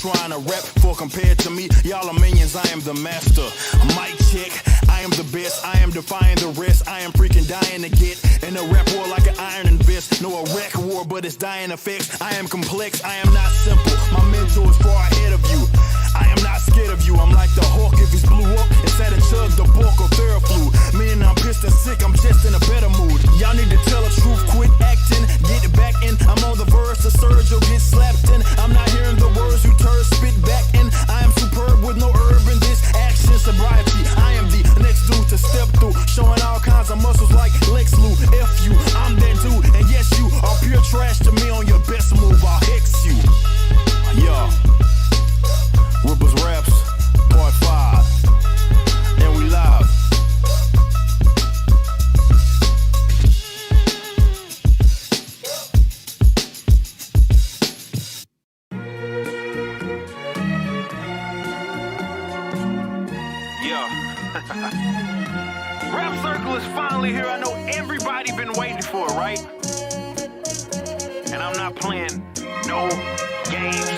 trying to rap for. Compared to me, y'all are minions, I am the master. Mic check, I am the best, I am defying the rest. I am freaking dying to get in a rap war like an iron and vest. No, a wreck war, but it's dying effects. I am complex, I am not simple. My mentor is far ahead of you. I am not scared of you. I'm like the hawk if he's blew up instead of chug the bulk or Theraflu. Meaning I'm pissed and sick, I'm just in a better mood. Y'all need to tell the truth, quit acting, get it back in. I'm on the verse, the surge, you'll get slapped in. I'm not hearing the words you turd spit back in. I am superb with no herb in this action sobriety. I am the next dude to step through, showing all kinds of muscles like Lex Luke. F you, I'm that dude, and yes, you are pure trash to me. On your best move, I'll hex you. Yeah. Rippers Raps, Part 5, and we live. Rap Circle is finally here. I know everybody been waiting for it, right? And I'm not playing no games.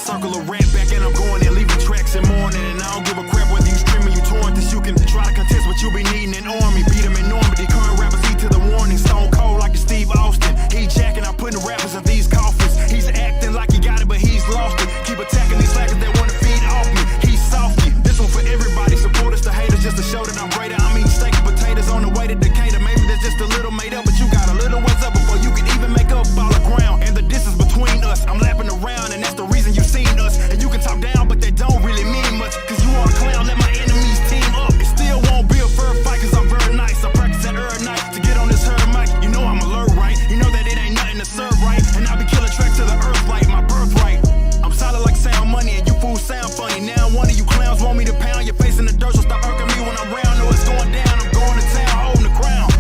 Circle of rap back and I'm going and leaving tracks in morning. And I don't give a crap whether you streaming, you torrent this. You can try to contest what you be needing in army. Beat them in Normandy. Current rappers eat to the warning. Stone cold like a Steve Austin. He jacking, I'm putting rappers in these coffins. He's acting like he got it, but he's lost it. Keep attacking these slackers that want to feed off me. He's softy. This one for everybody. Supporters to haters just to show that I'm greater. I'm eating steak and potatoes on the way to Decatur. Maybe that's just a little made up, but you got a little ways up before you can even make up all the ground. And the distance between us, I'm lapping around, and that's the reason you seen us. And you can talk down, but that don't really mean much. Cause you are a clown, let my enemies team up. It still won't be a fair fight, cause I'm very nice. I practice at every night to get on this herd mic. You know I'm alert, right? You know that it ain't nothing to serve, right? And I be killing tracks to the earth like my birthright. I'm solid like sound money, and you fools sound funny. Now one of you clowns want me to pound your face in the dirt, so stop irking me when I'm round. No, it's going down, I'm going to town, holding the crown.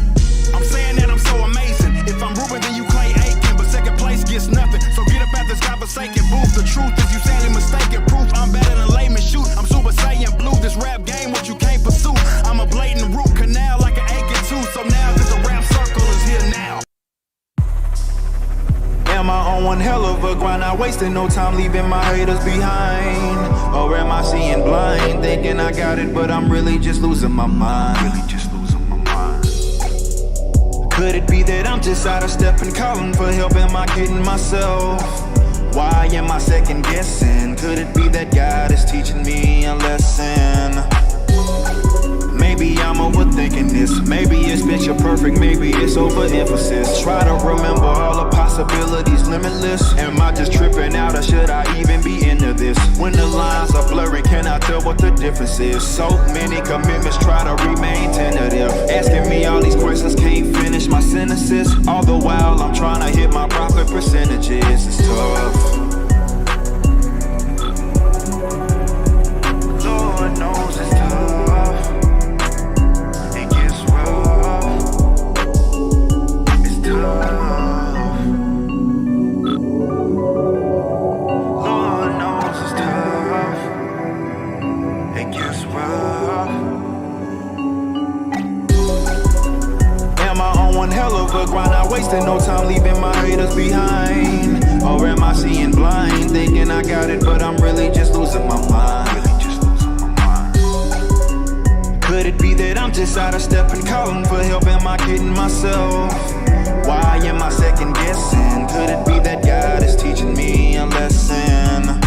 I'm saying that I'm so amazing. If I'm Ruben, then you Clay Aiken, but second place gets nothing. So get up at this godforsaken booth. The truth is you sadly mistaken. Proof I'm better than layman shoot. I'm Super Saiyan blue. This rap game, what you can't pursue. I'm a blatant root canal like an aching tooth. So now, cause the rap circle is here now. Am I on one hell of a grind? Not wasting no time leaving my haters behind. Or am I seeing blind? Thinking I got it, but I'm really just losing my mind. Could it be that I'm just out of step and calling for help? Am I kidding myself? Why am I second guessing? Could it be that God is teaching me a lesson? Maybe I'm overthinking this. Maybe it's picture perfect, maybe it's overemphasis. Try to remember all the possibilities limitless. Am I just tripping out or should I even be into this? When the lines are blurry, can I tell what the difference is? So many commitments, try to remain tentative. Asking me all these questions, can't finish my sentences. All the while I'm trying to hit my profit percentages. It's tough. Lord knows it's tough. Grind, not wasting no time leaving my haters behind. Or am I seeing blind? Thinking I got it, but I'm really just losing my mind. Could it be that I'm just out of step and calling for help? Am I kidding myself? Why am I second guessing? Could it be that God is teaching me a lesson?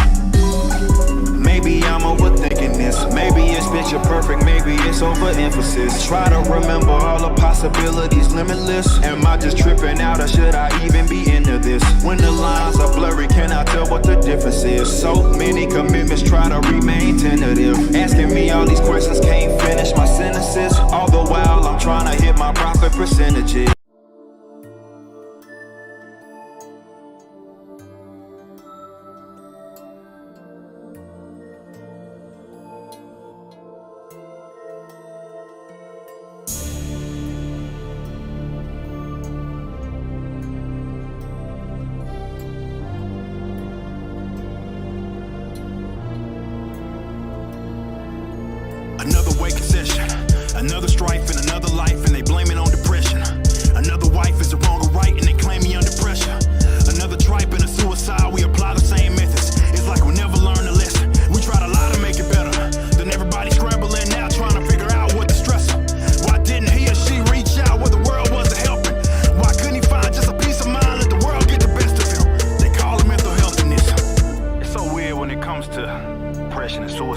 Maybe I'm overthinking this. Maybe it's picture perfect, maybe it's overemphasis. Try to remember all the possibilities limitless. Am I just tripping out or should I even be into this? When the lines are blurry, can I tell what the difference is? So many commitments, try to remain tentative. Asking me all these questions, can't finish my sentences. All the while I'm trying to hit my profit percentages. Another wake session, another strife and another life, and they blame it on depression. Another wife is the wrong or right, and they claim me under pressure. Another tripe and a suicide, we apply the same methods.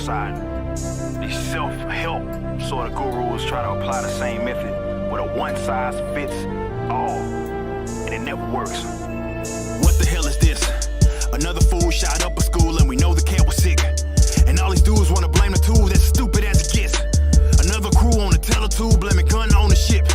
outside. These self-help sort of gurus try to apply the same method with a one-size-fits-all, and it never works. What the hell is this? Another fool shot up a school and we know the cat was sick. And all these dudes wanna blame the tool, that's stupid as it gets. Another crew on the teletube blaming gun ownership.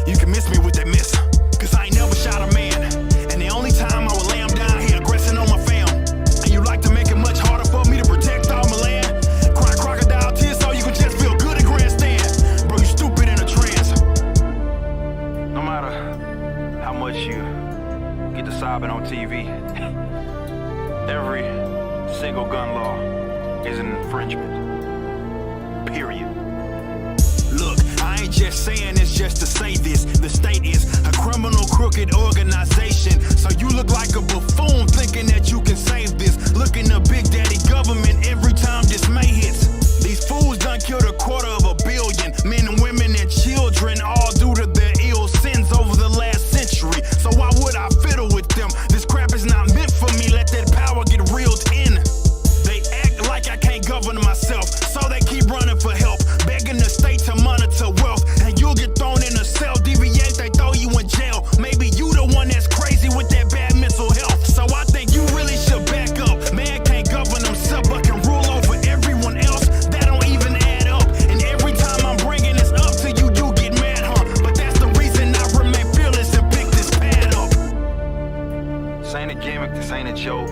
You can miss me with that miss, cause I ain't never shot a man. And the only time I would lay him down here aggressing on my fam. And you like to make it much harder for me to protect all my land. Cry crocodile tears so you can just feel good at grandstand. Bro, you stupid in a trance. No matter how much you get to sobbing on TV, every single gun law is an infringement. Period. Look, I ain't just saying this just to say this. The state is a criminal, crooked organization. So you look like a buffoon thinking that you can save this. Looking to Big Daddy government every time dismay hits. These fools done killed 250 million men and women and children, all due to their ill sins over the last century. So why would I fiddle with them? This crap is not meant for me. Let that power get reeled in. They act like I can't govern myself, so they keep running for help, begging the state to monitor wealth. And you'll get thrown in a cell, deviate, they throw you in jail. Maybe you the one that's crazy with that bad mental health. So I think you really should back up. Man can't govern himself but can rule over everyone else. That don't even add up. And every time I'm bringing this up to you, you get mad, huh? But that's the reason I remain fearless and pick this pad up. This ain't a gimmick, this ain't a joke.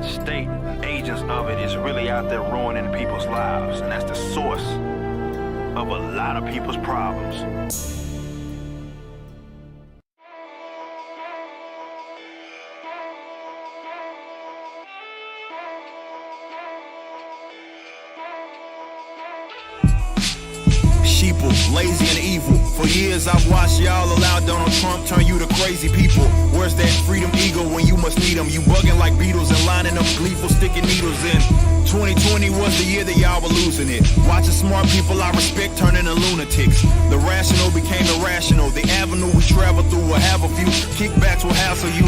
State and agents of it is really out there ruining people's lives, and that's the source of a lot of people's problems. Sheeple, lazy and evil. For years I've watched y'all allow Donald Trump turn you to crazy people. Where's that freedom eagle when you must need them? You bugging like beetles and lining up gleeful sticking needles in. 2020 was the year that y'all were losing it. Watching smart people I respect turning to lunatics. The rational became irrational. The avenue we travel through will have a few kickbacks will hassle you.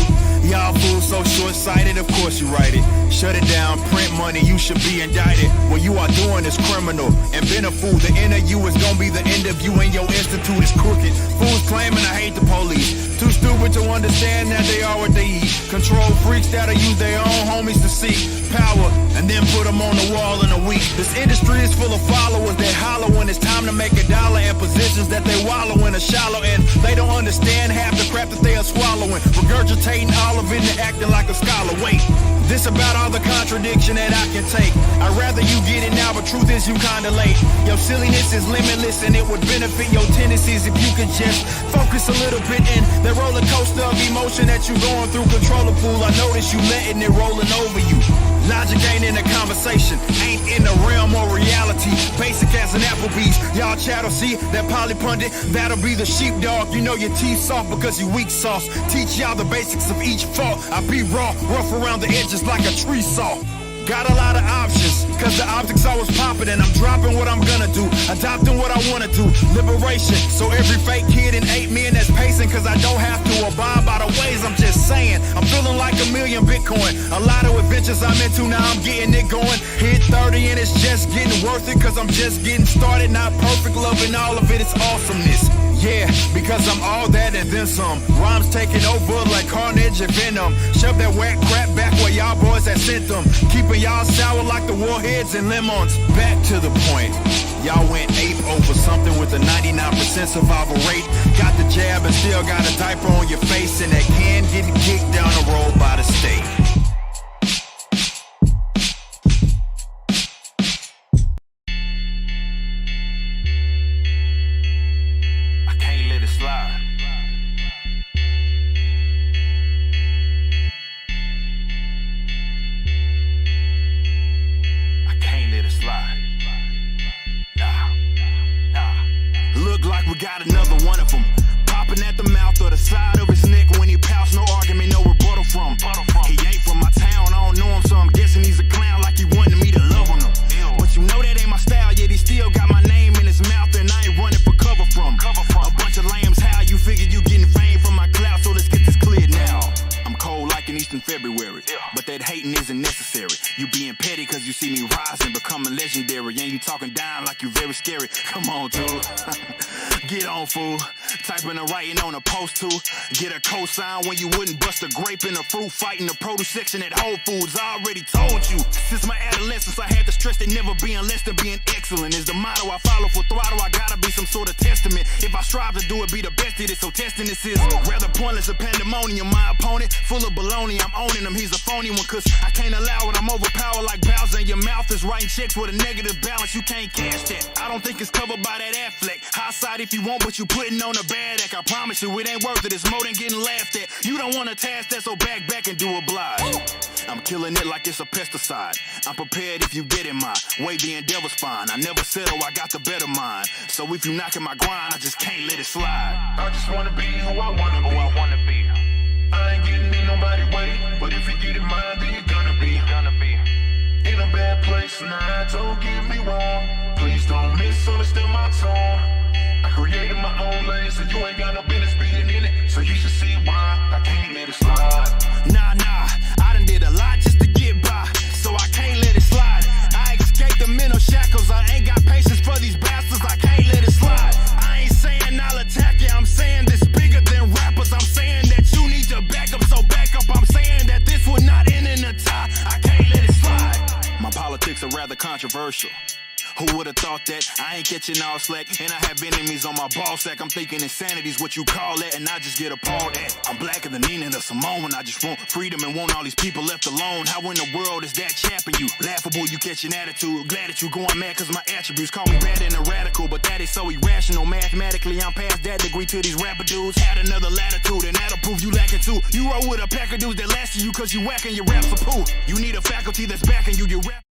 Y'all fools so short-sighted, of course you write it. Shut it down, print money, you should be indicted. What you are doing is criminal. And been a fool, the end of you is gonna be the end of you, and your institute is crooked. Fools claiming I hate the police. Too stupid to understand that they are what they eat. Control freaks that'll use their own homies to seek power and then put them on the wall in a week. This industry is full of followers that holler when it's time to make a dollar, and positions that they wallow in are shallow, and they don't understand half the crap that they are swallowing, regurgitating all of it and acting like a scholar. Wait, this about all the contradiction that I can take. I'd rather you get it now, but truth is you kinda late. Your silliness is limitless and it would benefit your tendencies if you could just focus a little bit in the roller coaster of emotion that you're going through. Control the pool, I notice you letting it rolling over you. Logic ain't in the conversation, ain't in the realm or reality. Basic as an Applebee's, y'all chattel, see that poly pundit, that'll be the sheepdog. You know your teeth soft because you weak sauce. Teach y'all the basics of each fault. I be raw, rough around the edges like a tree saw. Got a lot of options, cause the optics always popping, and I'm dropping what I'm gonna do, adopting what I wanna do. Liberation, so every fake kid in 8 men that's pacing, cause I don't have to abide by the ways. I'm just saying, I'm feeling like $1 million Bitcoin. A lot of adventures I'm into, now I'm getting it going. Hit 30 and it's just getting worth it, cause I'm just getting started. Not perfect, loving all of it, it's awesomeness. Yeah, because I'm all that and then some. Rhymes taking over like carnage and venom. Shove that whack crap back where y'all boys had sent them. Keeping y'all sour like the warheads and lemons. Back to the point. Y'all went ape over something with a 99% survival rate. Got the jab and still got a diaper on your face, and that can getting kicked down the road by the state. Got another one of them popping at the mouth or the side of his neck when he pouts. No argument, no rebuttal from. He in February. But that hating isn't necessary. You being petty cause you see me rising, becoming legendary. And you talking down like you very scary. Come on, dude. Get on, fool. Typing and writing on a post too. Get a cosign when you wouldn't bust a grape in a fruit fight in the produce section at Whole Foods. I already told you. Since my adolescence, I had to stress that never being less than being excellent is the motto I follow. For throttle, I gotta be some sort of testament. If I strive to do it, be the best at it. So testing this is rather pointless than pandemonium. My opponent, full of baloney, I'm owning him. He's a phony one, cause I can't allow it. I'm overpowered like Bowser, and your mouth is writing checks with a negative balance. You can't cash that. I don't think it's covered by that Affleck. High side if you want, but you putting on a bad act. I promise you, it ain't worth it. It's more than getting laughed at. You don't want a task that, so back and do oblige. I'm killing it like it's a pesticide. I'm prepared if you get in my way. The endeavor's fine. I never settle. I got the better mind. So if you knocking my grind, I just can't let it slide. I just wanna be who I wanna be. I ain't getting in nobody's way, but if you get in mine, then you're gonna be in a bad place. Nah, don't get me wrong. Please don't misunderstand my tone. I created my own lane, so you ain't got no business being in it. So you should see why I can't let it slide. Nah, I done did a lot just to get by, so I can't let it slide. I escaped the mental shackles. I ain't got patience for these bastards. I can't let it slide. I ain't saying I'll attack you. I'm saying this bigger than rappers. I'm saying that you need to back up, so back up. I'm saying that this will not end in a tie. I can't let it slide. My politics are rather controversial. Who would've thought that? I ain't catching all slack, and I have enemies on my ball sack. I'm thinking insanity's what you call that, and I just get appalled at. I'm blacker than Nina the Simone. I just want freedom and want all these people left alone. How in the world is that chapping you? Laughable, you catch an attitude. Glad that you going mad cause my attributes call me bad and a radical, but that is so irrational. Mathematically, I'm past that degree to these rapper dudes. Had another latitude, and that'll prove you lacking too. You roll with a pack of dudes that lasted you cause you whacking your raps for poo. You need a faculty that's backing you, your rap.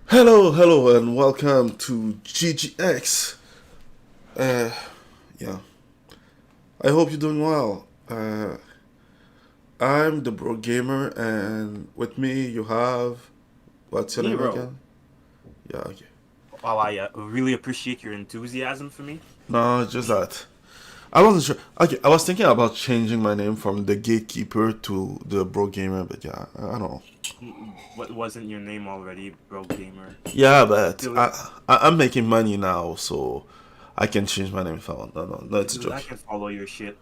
Hello, and welcome to GGX. Yeah, I hope you're doing well. I'm the Bro Gamer, and with me you have what's your name Hero. again? Yeah, okay. Well, I really appreciate your enthusiasm for me. No, it's just that I wasn't sure. Okay, I was thinking about changing my name from the Gatekeeper to the Bro Gamer, but yeah, I don't know. What wasn't your name already, Bro Gamer? Yeah, but Dude. I'm making money now, so I can change my name if I want. No, it's a Dude, joke. I can follow your shit.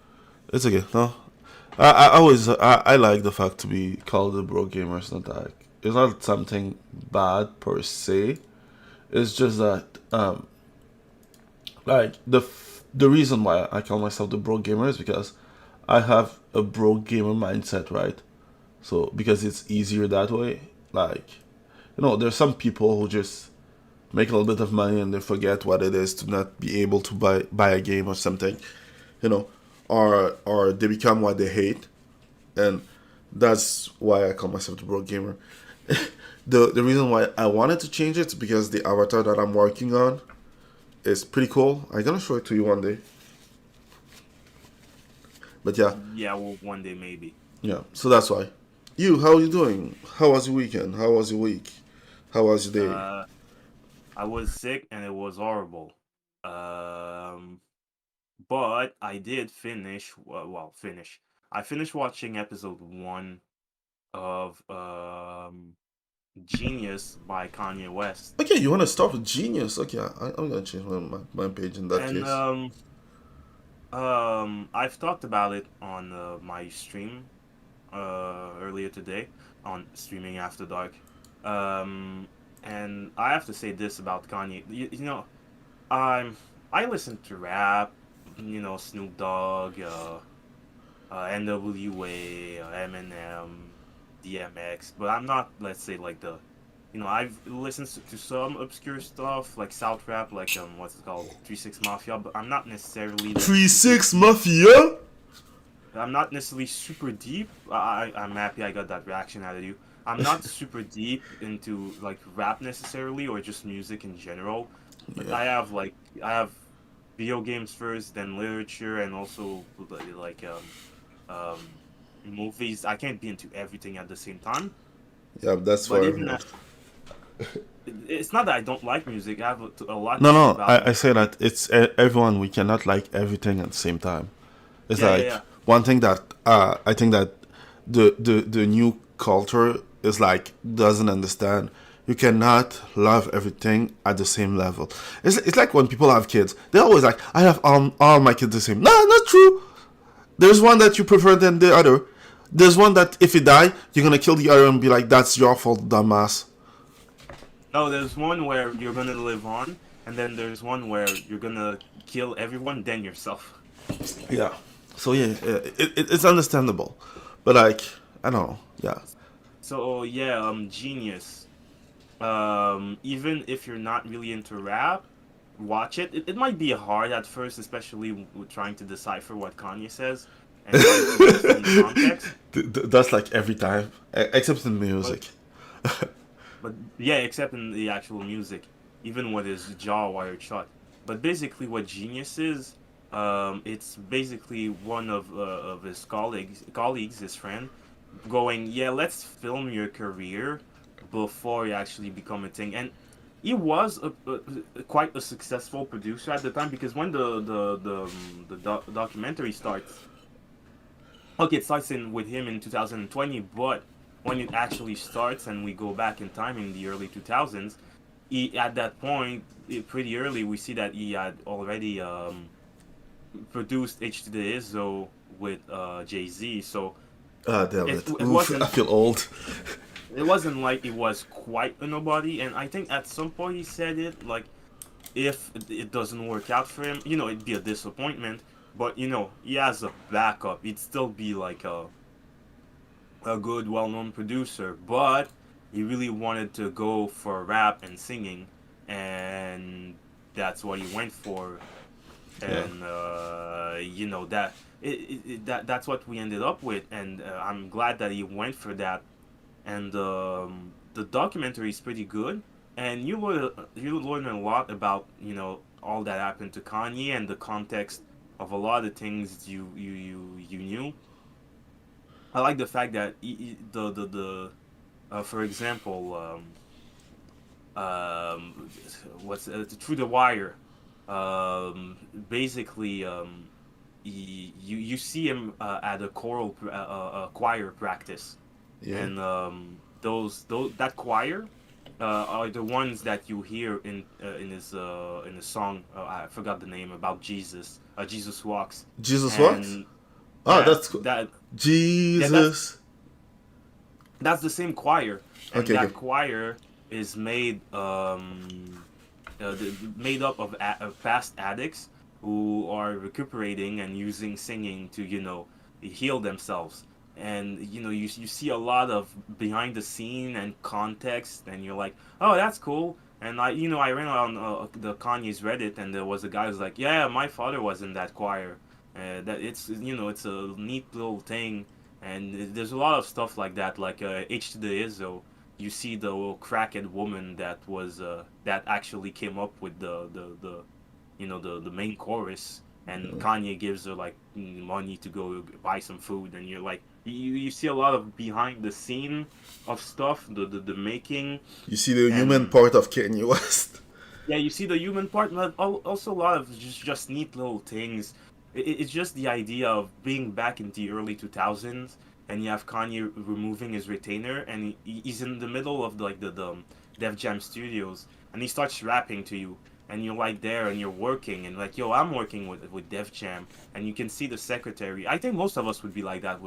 It's okay. No, I always I like the fact to be called a Bro Gamer. It's not something bad per se. It's just that like the reason why I call myself the Bro Gamer is because I have a Bro Gamer mindset, right? So because it's easier that way. Like, there's some people who just make a little bit of money and they forget what it is to not be able to buy a game or something, or they become what they hate, and that's why I call myself the Bro Gamer. The reason why I wanted to change it is because the avatar that I'm working on is pretty cool. I'm gonna show it to you one day. But yeah. Yeah, well, one day maybe. Yeah, so that's why. How are you doing? How was your weekend? How was your week? How was your day? I was sick and it was horrible. But I did finish. Finish. I finished watching episode 1 of Jeeh Nyus by Kanye West. Okay, you want to start with Jeeh Nyus? Okay, I'm gonna change my page in that case. I've talked about it on my stream earlier today on Streaming After Dark. I have to say this about Kanye. I'm I listen to rap, Snoop Dogg, NWA, Eminem, DMX, but I'm not, let's say, like I've listened to some obscure stuff like South rap, like what's it called, 3 6 Mafia, but I'm not necessarily like 3-6 Mafia. I'm not necessarily super deep. I'm happy I got that reaction out of you. I'm not super deep into like rap necessarily or just music in general, but Yeah. I have video games first, then literature, and also like um movies. I can't be into everything at the same time. Yeah, that's But fair even that, enough. it's not that I don't like music. I have a lot to No, say no, about I music. say that it's everyone. We cannot like everything at the same time. It's Yeah, yeah, like yeah. one thing that I think that the new culture is like doesn't understand. You cannot love everything at the same level. It's like when people have kids. They're always like, I have all my kids the same. No, not true. There's one that you prefer than the other. There's one that if he die, you're gonna kill the other and be like, that's your fault, dumbass. No, there's one where you're gonna live on, and then there's one where you're gonna kill everyone, then yourself. Yeah. So yeah, it's understandable, but like I don't know. Yeah. So yeah, Genius. Even if you're not really into rap, watch it. It might be hard at first, especially with trying to decipher what Kanye says and trying to understand the context. That's like every time, except in But music. but yeah, except in the actual music, even with his jaw wired shut. But basically, what Genius is, it's basically one of his colleagues, his friend, going, yeah, let's film your career before you actually become a thing. And he was quite a successful producer at the time because when the documentary starts, okay, it starts in with him in 2020, but when it actually starts and we go back in time in the early 2000s, he at that point pretty early we see that he had already produced H to the Izzo with Jay-Z. So Ah, damn it it. it Oof, I wasn't feel old. it wasn't like it was quite a nobody. And I think at some point he said it like, if it doesn't work out for him, it'd be a disappointment. But he has a backup. He'd still be like a good, well-known producer. But he really wanted to go for rap and singing, and that's what he went for. Yeah. And that's what we ended up with. And I'm glad that he went for that. And the documentary is pretty good, and you learn a lot about all that happened to Kanye and the context of a lot of things you knew. I like the fact that the for example, what's through the wire, basically, you see him at a choir practice, Yeah. and those that choir are the ones that you hear in his song. I forgot the name, about Jesus. Jesus Walks, Jesus what? and Ah, yeah, that's cool. that yeah Jesus. that's the same choir, and Okay, that okay. choir is made up of past addicts who are recuperating and using singing to heal themselves. And you see a lot of behind the scene and context, and you're like, oh, that's cool. And I ran on the Kanye's Reddit, and there was a guy who's like, yeah, my father was in that choir. That it's a neat little thing. And there's a lot of stuff like that, like H to the Izzo. You see the crackhead woman that actually came up with the main chorus, and Kanye gives her like money to go buy some food, and you're like, you see a lot of behind the scene of stuff, the making. You see the human And part of Kanye West. yeah, you see the human part, but also a lot of just neat little things. It's just the idea of being back in the early 2000s, and you have Kanye removing his retainer, and he's in the middle of the Def Jam studios, and he starts rapping to you, and you're like there, and you're working, and like, yo, I'm working with Def Jam, and you can see the secretary. I think most of us would be like that,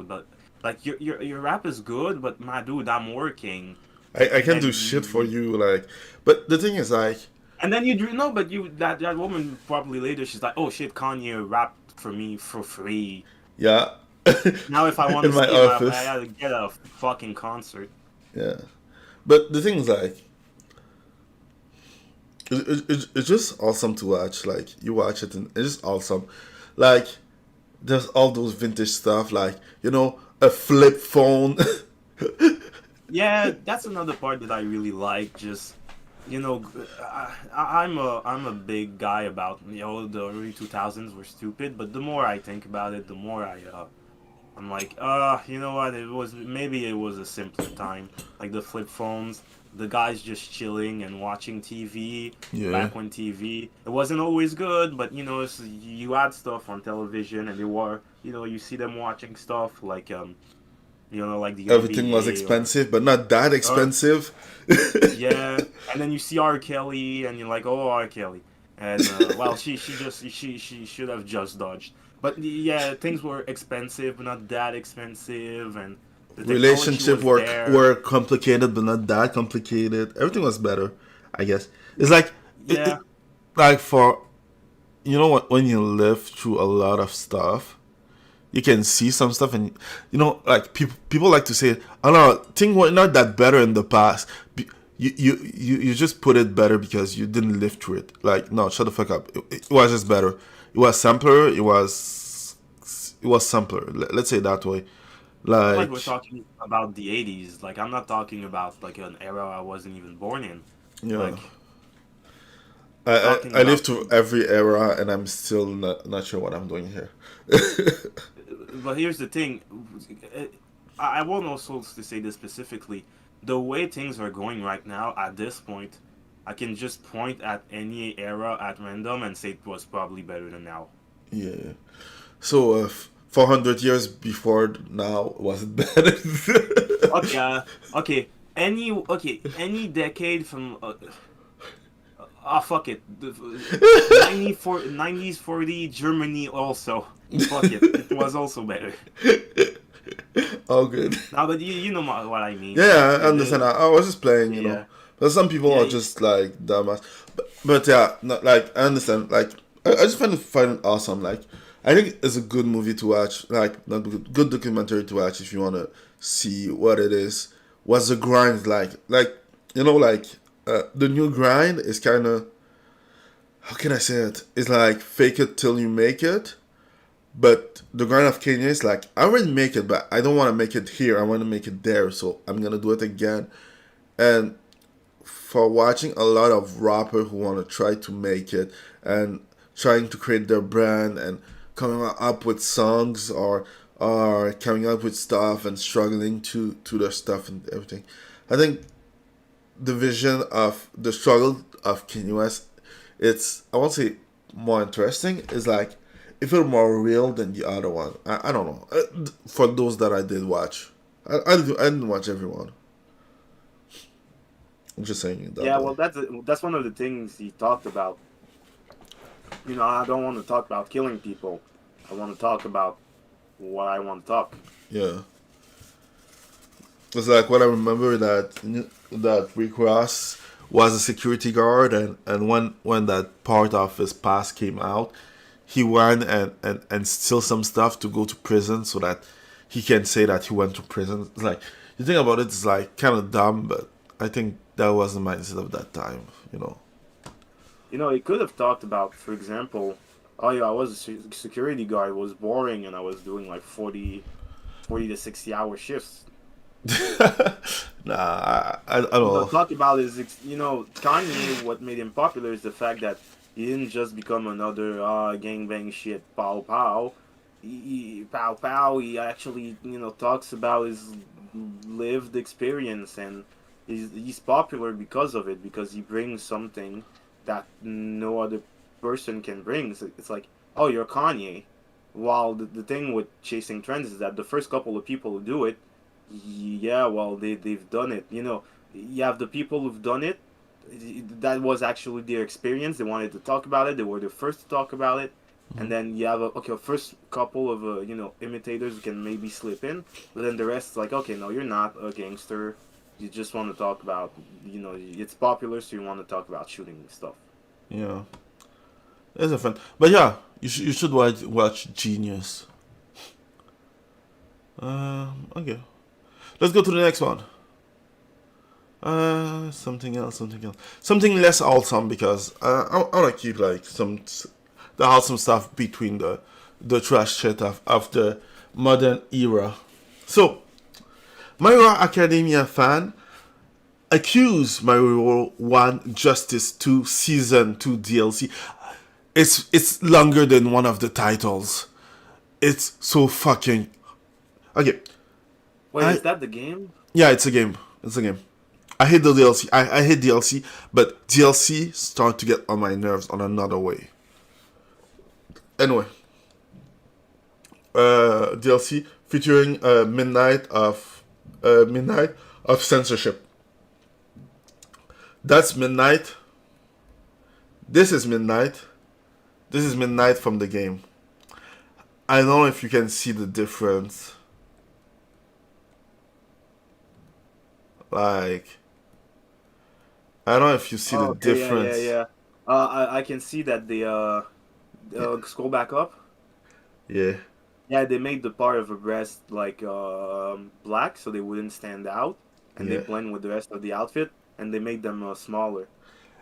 like your rap is good, but my dude, I'm working. I can do And shit for you, like. But the thing is, like, and then you do no, but you that woman probably later she's like, oh shit, Kanye rapped for me for free. yeah, Now if I want in to my see him, I office, gotta get a fucking concert. yeah. But the thing is, like, it's just awesome to watch. Like, you watch it and it's just awesome. Like, there's all those vintage stuff, like, a flip phone. Yeah, that's another part that I really like. Just I'm a big guy about the early 2000s were stupid, but the more I think about it, the more I'm like, you know what? Maybe it was a simpler time, like the flip phones, the guys just chilling and watching TV. Yeah. Back when TV, it wasn't always good, but you had stuff on television, and they were, you see them watching stuff like like the Everything was NBA expensive, but not that or expensive. yeah, and then you see R. Kelly, and you're like, oh, R. Kelly, and well, she should have just dodged. But yeah, things were expensive, but not that expensive, and the technology Relationship was there. were complicated, but not that complicated. Everything was better, I guess. It's like, Yeah, like for, what, when you live through a lot of stuff, you can see some stuff, and like people like to say, "Oh no, things were not that better in the past." You just put it better because you didn't live through it. Like, no, shut the fuck up. It was just better. It was simpler. It was simpler. Let's say it that way. like we're Like, talking about the '80s. Like I'm not talking about like an era I wasn't even born in. yeah, Like I we're I, talking I lived about. through every era, and I'm still not sure what I'm doing here. But here's the thing. I won't also to say this specifically. The way things are going right now, at this point, I can just point at any era at random and say it was probably better than now. Yeah. So, 400 years before now was it better? Okay, any decade from fuck it, 90s 40 Germany also. Fuck it, it was also better. All good. Now, but you know what I mean. Yeah, Like, I understand. I was just playing. yeah, But some people yeah, are just like dumbass. But yeah, not, like, I understand. Like, I just find it awesome. Like, I think it's a good movie to watch. Like, not good documentary to watch if you want to see what it is. What's the grind like? Like, like, the new grind is kind of, how can I say it? It's like fake it till you make it. But the grind of Kanye is like, I already make it, but I don't want to make it here. I want to make it there. So I'm going to do it again. And for watching a lot of rappers who want to try to make it and trying to create their brand and coming up with songs or coming up with stuff and struggling to their stuff and everything. I think the vision of the struggle of Kanye West, it's, I won't say more interesting, is like, it felt more real than the other one. I don't know. For those that I did watch, I didn't watch everyone. I'm just saying it that yeah. way. Well, that's one of the things he talked about. I don't want to talk about killing people. I want to talk about what I want to talk. Yeah. It's like when I remember that Rick Ross was a security guard, and when that part of his past came out, he went and steal some stuff to go to prison so that he can say that he went to prison. It's like, you think about it, it's like kind of dumb, but I think that was the mindset of that time. He could have talked about, for example, oh yeah, I was a security guard. It was boring, and I was doing like 40 to 60 hour shifts. Nah, I don't know. Talk about is Kanye. What made him popular is the fact that he didn't just become another gangbang shit pow pow. Pow pow. He actually talks about his lived experience, and he's popular because of it, because he brings something that no other person can bring. It's like, oh, you're Kanye. While the thing with chasing trends is that the first couple of people who do it, yeah, well, they've done it. You have the people who've done it. That was actually their experience. They wanted to talk about it. They were the first to talk about it. And then you have a first couple of imitators who can maybe slip in, but then the rest is like, okay, no, you're not a gangster. You just want to talk about, it's popular, so you want to talk about shooting stuff. Yeah, it's a fun. But yeah, you should watch Jeeh Nyus. Okay, let's go to the next one. Something else, something less awesome, because I want to keep like the awesome stuff between the trash shit of the modern era. So, My Hero Academia fan accuse My Hero 1 Justice 2 Season 2 DLC. It's longer than one of the titles. It's so fucking... Okay. Wait, is that the game? Yeah, it's a game. I hate the DLC. I hate DLC, but DLC start to get on my nerves on another way. Anyway. DLC featuring Midnight of Censorship. That's Midnight. This is Midnight. This is Midnight from the game. I don't know if you can see the difference. Like, I don't know if you see the difference. Yeah. I can see that they scroll back up. Yeah. Yeah, they made the part of the breast like black, so they wouldn't stand out, and they blend with the rest of the outfit, and they made them smaller.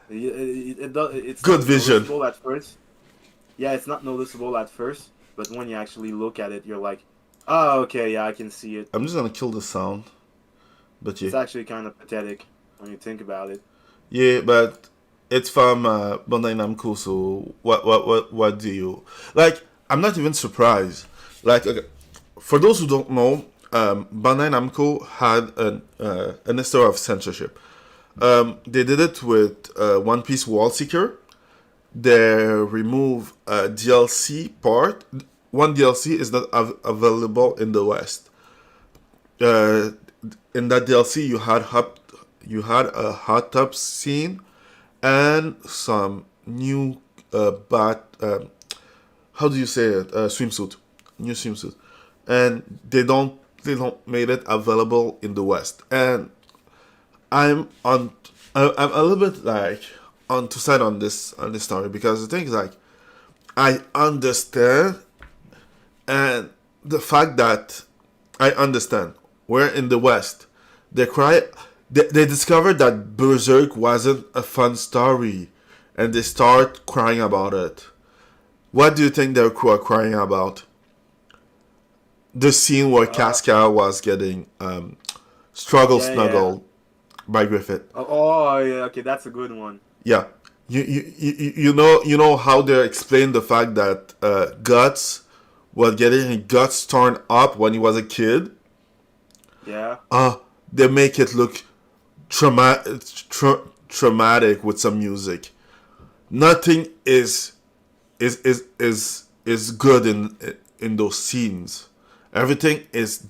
It's Good not vision. noticeable at first. Yeah, it's not noticeable at first, but when you actually look at it, you're like, oh, okay, yeah, I can see it. I'm just gonna kill the sound. But yeah. It's actually kind of pathetic when you think about it. Yeah, but it's from Bandai Namco, so what do you... Like, I'm not even surprised. Like, okay, for those who don't know, Bandai Namco had an history of censorship. They did it with One Piece Wall Seeker. They remove a DLC part. One DLC is not available in the West. In that DLC, you had a hot tub scene and some new how do you say it? Swimsuit, new swimsuit, and they don't made it available in the West. And I'm a little bit like on two sides on this story, because the thing is, like, I understand, and the fact that I understand, we're in the West, they discovered that Berserk wasn't a fun story, and they start crying about it. What do you think they're crying about? The scene where Casca was getting snuggled by Griffith. Oh yeah, okay, that's a good one. Yeah, you know how they explain the fact that Guts was getting his guts torn up when he was a kid. Yeah. They make it look traumatic with some music. Nothing is good in those scenes. Everything is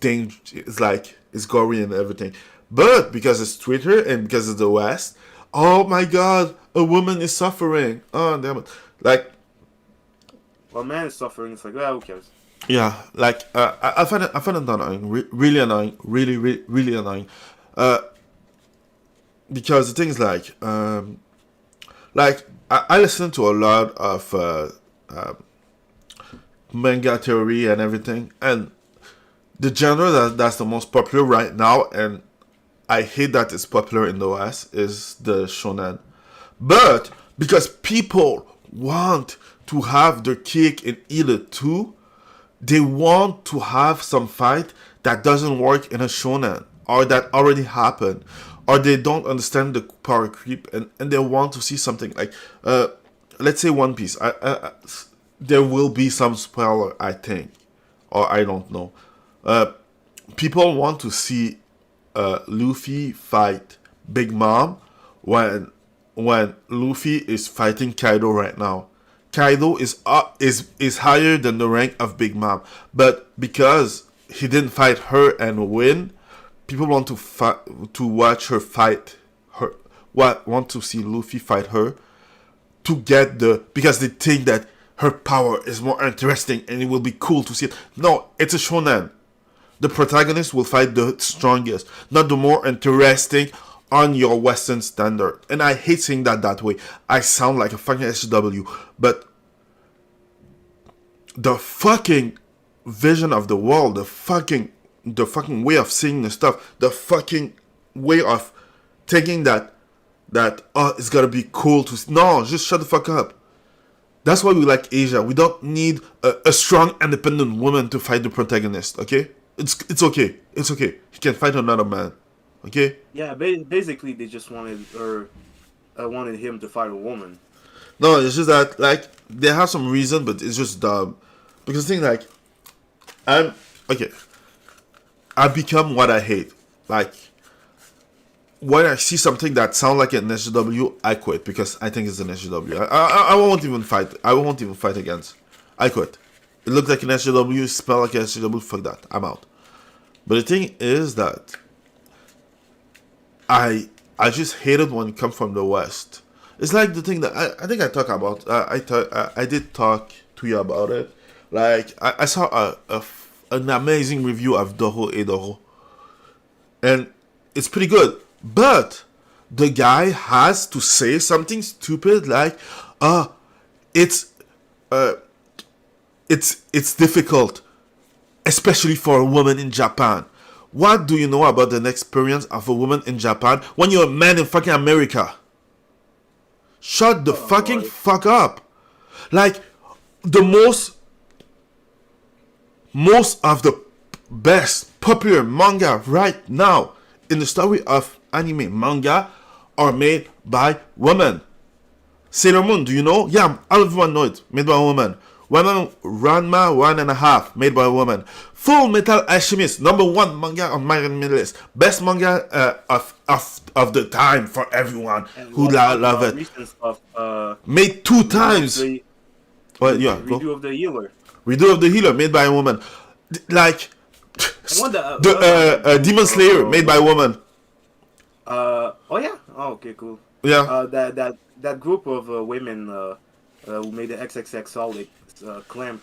it's gory and everything. But because it's Twitter and because it's the West, oh my God, a woman is suffering. Oh damn it! Like, well, man is suffering. It's like, well, who cares? Yeah, like I find it annoying, really annoying, really annoying. Because the thing is, like I listen to a lot of manga theory and everything, and the genre that's the most popular right now, and I hate that it's popular in the West, is the shonen. But because people want to have their cake and eat it too, they want to have some fight that doesn't work in a shonen, or that already happened, or they don't understand the power creep, and they want to see something like, let's say One Piece. There will be some spoiler, I think, or I don't know. People want to see Luffy fight Big Mom when Luffy is fighting Kaido right now. Kaido is higher than the rank of Big Mom, but because he didn't fight her and win, people want to watch her fight her. Want to see Luffy fight her to get because they think that her power is more interesting and it will be cool to see it. No, it's a shonen. The protagonist will fight the strongest, not the more interesting on your Western standard. And I hate saying that way. I sound like a fucking SW, but the fucking vision of the world, the fucking way of seeing the stuff, the fucking way of taking that oh, it's gotta be cool to no, just shut the fuck up. That's why we like Asia. We don't need a strong, independent woman to fight the protagonist. Okay, it's okay. It's okay. He can fight another man. Okay. Yeah, basically they just wanted him to fight a woman. No, it's just that like they have some reason, but it's just dumb. Because the thing like, I'm okay. I become what I hate. Like when I see something that sounds like an SJW, I quit because I think it's an SJW. I won't even fight. I won't even fight against. I quit. It looks like an SJW, smell like an SJW. Fuck that. I'm out. But the thing is that I just hate it when it comes from the West. It's like the thing that I think I talk about. I did talk to you about it. Like I saw an amazing review of Doro Edoro, and it's pretty good. But the guy has to say something stupid like, it's difficult, especially for a woman in Japan. What do you know about the experience of a woman in Japan when you're a man in fucking America? Shut the fucking fuck up. Like, the most of the best popular manga right now in the story of anime manga are made by women. Sailor Moon, do you know? Yeah, everyone know it. Made by a woman. Ranma 1.5, made by a woman. Full Metal Alchemist, #1 manga on my list. Best manga of the time for everyone who love it. Recent stuff, made 2 times. Well, yeah, Redo of the Healer. Redo of the Healer, made by a woman. Like Demon Slayer, made by a woman. Oh yeah. Oh, okay, cool. Yeah. That group of women who made the XXX clamp.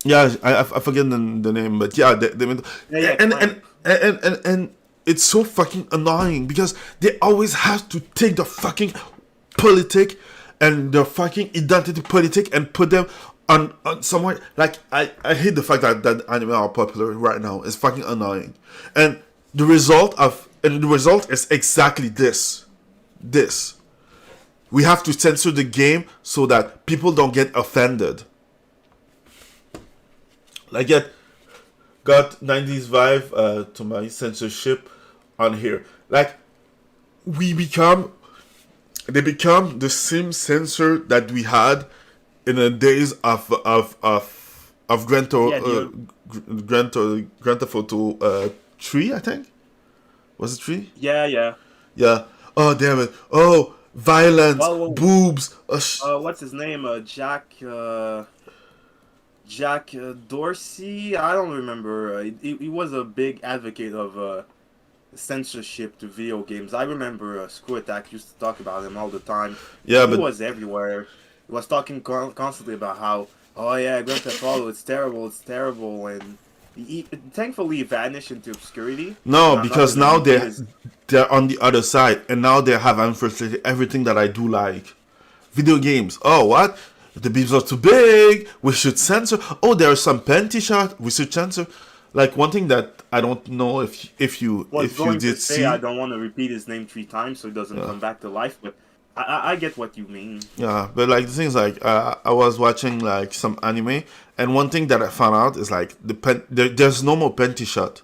Yeah, I forget the name, but yeah, they made, and it's so fucking annoying because they always have to take the fucking politic and the fucking identity politic and put them on somewhere. Like I hate the fact that anime are popular right now. It's fucking annoying, and the result is exactly this. We have to censor the game so that people don't get offended. Like got 90s vibe to my censorship on here. Like they become the same censor that we had in the days of Grand Theft Auto 3, I think. Was it 3? Yeah. Yeah. Oh damn it. Oh, violence, boobs. What's his name? Jack Dorsey. I don't remember. He was a big advocate of censorship to video games. I remember Screw Attack used to talk about him all the time. Yeah, he was everywhere. He was talking constantly about how, oh yeah, Grand Theft Auto, it's terrible, and he thankfully vanished into obscurity. No, because now they're on the other side, and now they have infiltrated everything that I do like. Video games. Oh, what? The beeps are too big. We should censor. Oh, there are some panty shots. We should censor. Like one thing that I don't know if you did see. I don't want to repeat his name 3 times so it doesn't come back to life, but I get what you mean. Yeah, but like the thing is like I was watching like some anime, and one thing that I found out is like there's no more panty shot.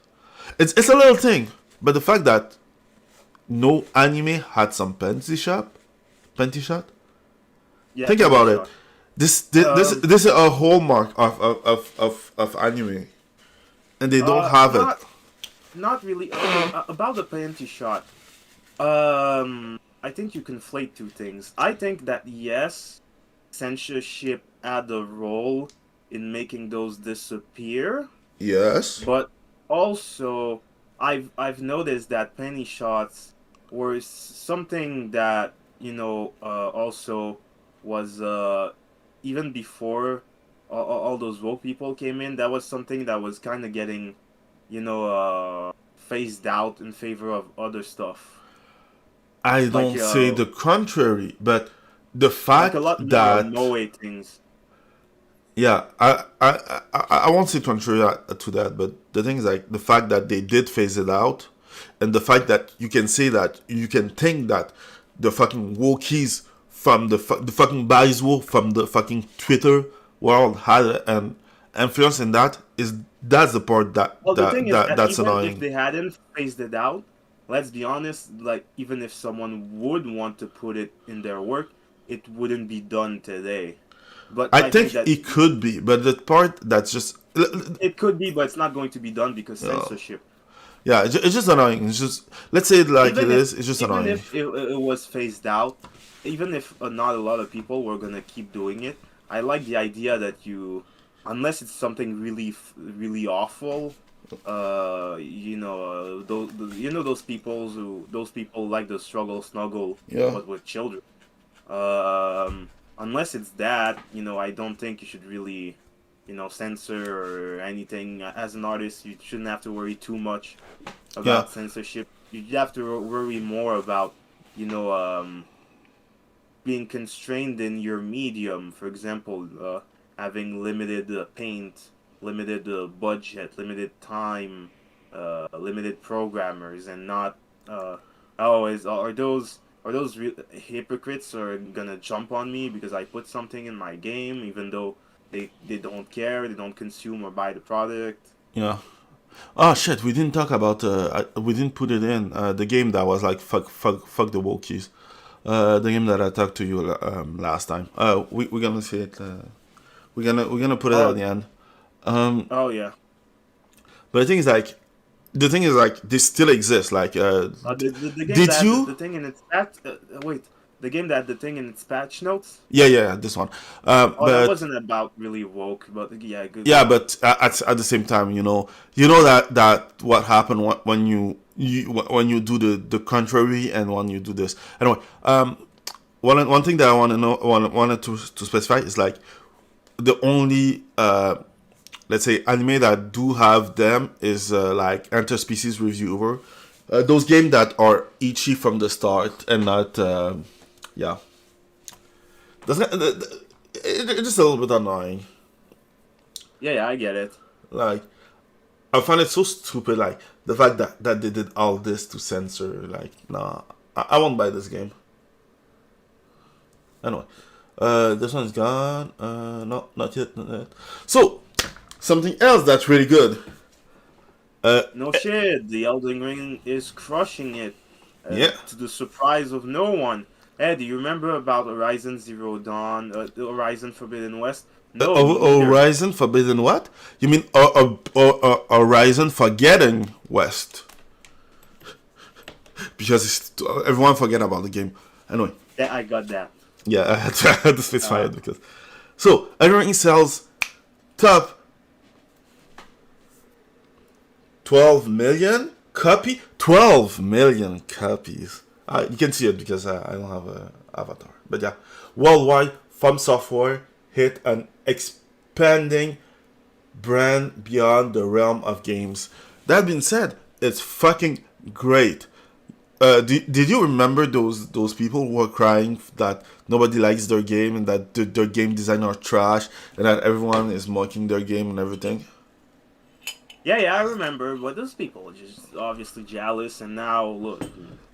It's a little thing, but the fact that no anime had some panty shot. Yeah, think about it. This is a hallmark of anime, and they don't have it. Not really. About the panty shot, I think you conflate 2 things. I think that yes, censorship had a role in making those disappear. Yes. But also, I've noticed that panty shots were something that also was even before all those woke people came in. That was something that was kind of getting phased out in favor of other stuff. I Like don't say the contrary, but the a fact lot more that moe things. yeah, I won't say contrary to that, but the thing is like the fact that they did phase it out, and the fact that you can say that you can think that the fucking wokies from the fucking Baizwo from the fucking Twitter world had an influence in that is that's the part Well, the thing is that that's even if annoying. they hadn't phased it out, let's be honest, like even if someone would want to put it in their work, it wouldn't be done today. But I I think think that it could be, but the part that's just it could be, but it's not going to be done because censorship. yeah, it's just annoying. It's just let's say it like it Even if is. It's just even annoying. if it was phased out, even if not a lot of people were gonna keep doing it, I like the idea that unless it's something really awful, those people like the struggle snuggle, Yeah. but with children. Unless it's that, I don't think you should really, censor or anything. As an artist, you shouldn't have to worry too much Yeah. about censorship. You have to worry more about, you know, um, being constrained in your medium. For example, having limited paint, limited budget, limited time, limited programmers, and not oh is are those hypocrites are gonna jump on me because I put something in my game even though they don't care, they don't consume or buy the product. Yeah. Oh shit, we didn't talk about we didn't put it in the game that was like fuck the wokies. The game that I talked to you last time. We're gonna see it. We're gonna put it at Oh, the end. Um, oh yeah. but the thing is like this still exists. Like, The game did that had the you? thing in its patch. Wait, the game that had the thing in its patch notes. Yeah, this one. Oh, that But wasn't about really woke, but yeah, good. yeah, but at the same time, that what happened when when you do the contrary and when you do this. Anyway, one thing that I want to know wanted to specify is like the only let's say anime that do have them is like interspecies reviewer. Those games that are itchy from the start and not yeah. That's not, it's just a little bit annoying. Yeah, I get it. Like, I find it so stupid, like, the fact that they did all this to censor, like, nah, I won't buy this game. Anyway, this one's gone, no, not yet, not yet. So, something else that's really good. No shit, the Elden Ring is crushing it, Yeah. to the surprise of no one. Hey, do you remember about Horizon Zero Dawn, Horizon Forbidden West? No, me neither. Horizon Forbidden what? You mean Horizon Forgetting West? Because everyone forget about the game. Anyway, Yeah, I got that. yeah, I had to specify it because. So, Elden Ring sells top 12 million 12 million copies. You can see it because I don't have a avatar. But yeah, worldwide, From Software hit an expanding brand beyond the realm of games. That being said, it's fucking great. Did you remember those people who were crying that nobody likes their game and that their game design are trash and that everyone is mocking their game and everything? Yeah, I remember, but those people are just obviously jealous, and now look,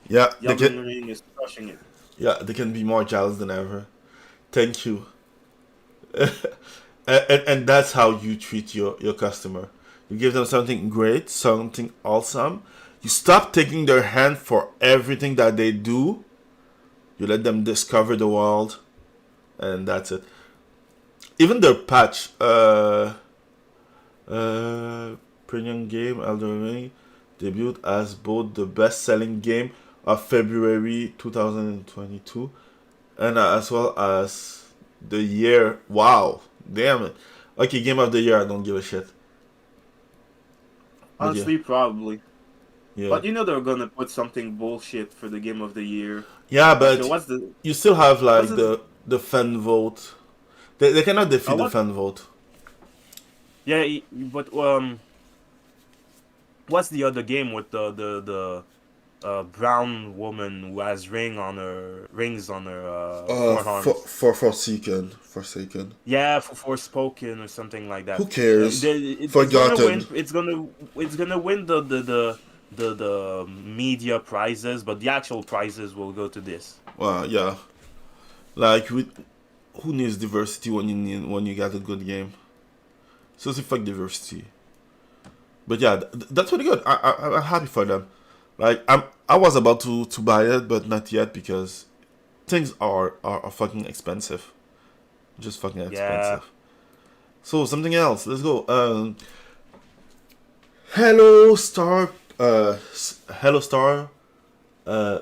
Yeah, the Elden Ring is crushing it. they can be more jealous than ever. Thank you. And that's how you treat your customer. You give them something great, something awesome. You stop taking their hand for everything that they do. You let them discover the world, and that's it. Even their patch, premium game Elden Ring debuted as both the best-selling game of February 2022 and as well as the year. Wow, damn it. Okay, game of the year. I don't give a shit. But Honestly, probably. yeah. But they're gonna put something bullshit for the game of the year. Yeah, Like, but what's the you still have like what's the the fan vote. They cannot defeat the what? fan vote. Yeah, but what's the other game with the brown woman who has rings on her forearms? Forsaken. Yeah, for Forspoken or something like Who that. cares? It's gonna win. Forgotten. It's gonna win the media prizes, but the actual prizes will go to this. Well, yeah. Like, who needs diversity when you got a good game? So it's fuck diversity. But yeah, that's really good. I'm happy for them. Like, I was about to buy it, but not yet because things are fucking expensive. Just fucking Yeah. expensive. So something else. Let's go. Hello Star. Hello Star. Uh,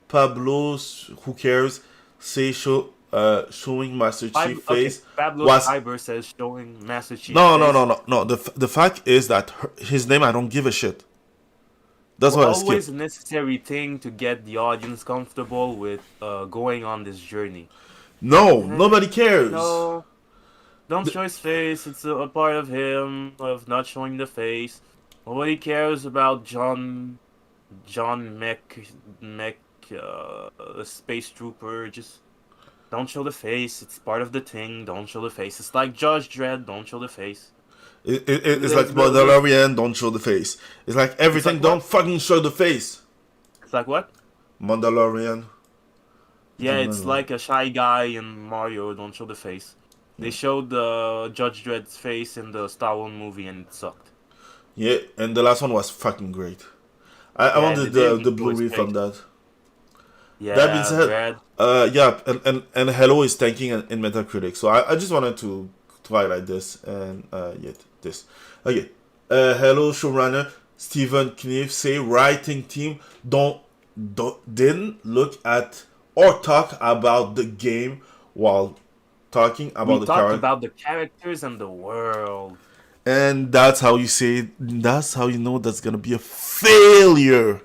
Pablo's. Who cares? Say showing Master Chief face Pablo was Cyber says showing Master Chief no no face. no no no. The fact is that his name I don't give a shit. That's why I Always skipped. a necessary thing to get the audience comfortable with going on this journey. No, nobody cares. No, don't show his face. It's a part of him of not showing the face. Nobody cares about John Mech, a space trooper. Just don't show the face. It's part of the thing. Don't show the face. It's like Judge Dredd. Don't show the face. It's like Mandalorian, don't show the face. It's like everything, like don't what? fucking show the face. It's like what? Mandalorian. Yeah, Don't it's know. like a shy guy in Mario. Don't show the face. They showed Judge Dredd's face in the Star Wars movie and it sucked. Yeah, and the last one was fucking great. I Yeah, wanted they the didn't show his Blu-ray from face. that. That being Yeah, said, Dredd. yeah, and Hello is tanking in Metacritic, so I just wanted to highlight this and yeah, this. Okay, Hello showrunner Stephen Knief say writing team didn't look at or talk about the game while talking about We the talked character, about the characters and the world. and that's how you say. That's how you know that's gonna be a failure.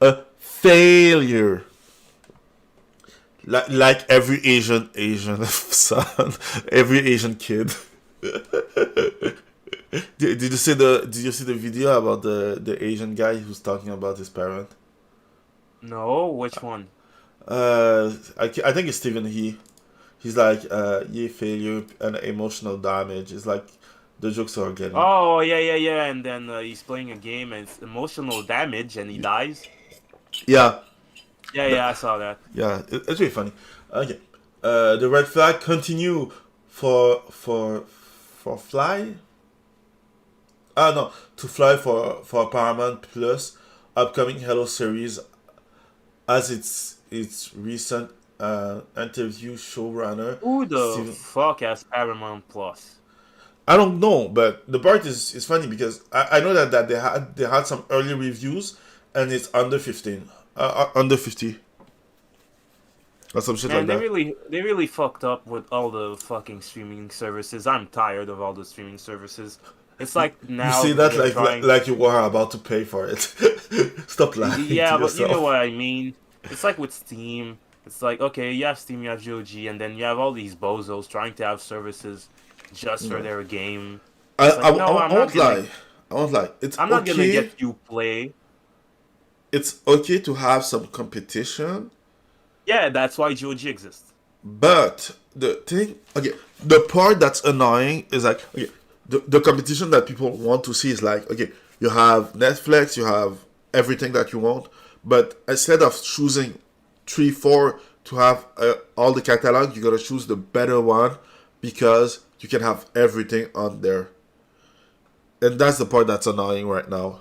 A failure. Like every Asian son, every Asian kid. Did you see the video about the Asian guy who's talking about his parent? No, which one? I think it's Stephen he's like yeah, failure and emotional damage. It's like the jokes are getting. Oh, yeah. And then he's playing a game and it's emotional damage and he dies. Yeah, Yeah, I saw that. yeah, it's really funny. Okay, the red flag continue for Fly. Ah no, to Fly for Paramount Plus upcoming Hello series as its recent interview showrunner Who the Steven. fuck has Paramount Plus? I don't know, but the part is funny because I know that they had some early reviews and it's under 15, under 50, or some shit Man, like that. they really fucked up with all the fucking streaming services. I'm tired of all the streaming services. It's like You now say that they're trying. like you were about to pay for it. Stop lying to Yeah, but you know yourself. what I mean. It's like with Steam. It's like okay, you have Steam, you have GOG, and then you have all these bozos trying to have services just for their game. It's like no, I won't lie. I won't lie. It's I'm not gonna okay. get you play. It's okay to have some competition, Yeah, that's why GOG exists. but the thing, okay, the part that's annoying is like, okay, the competition that people want to see is like, okay, you have Netflix, you have everything that you want, but instead of choosing 3, 4 to have all the catalog, you gotta choose the better one because you can have everything on there. And that's the part that's annoying right now.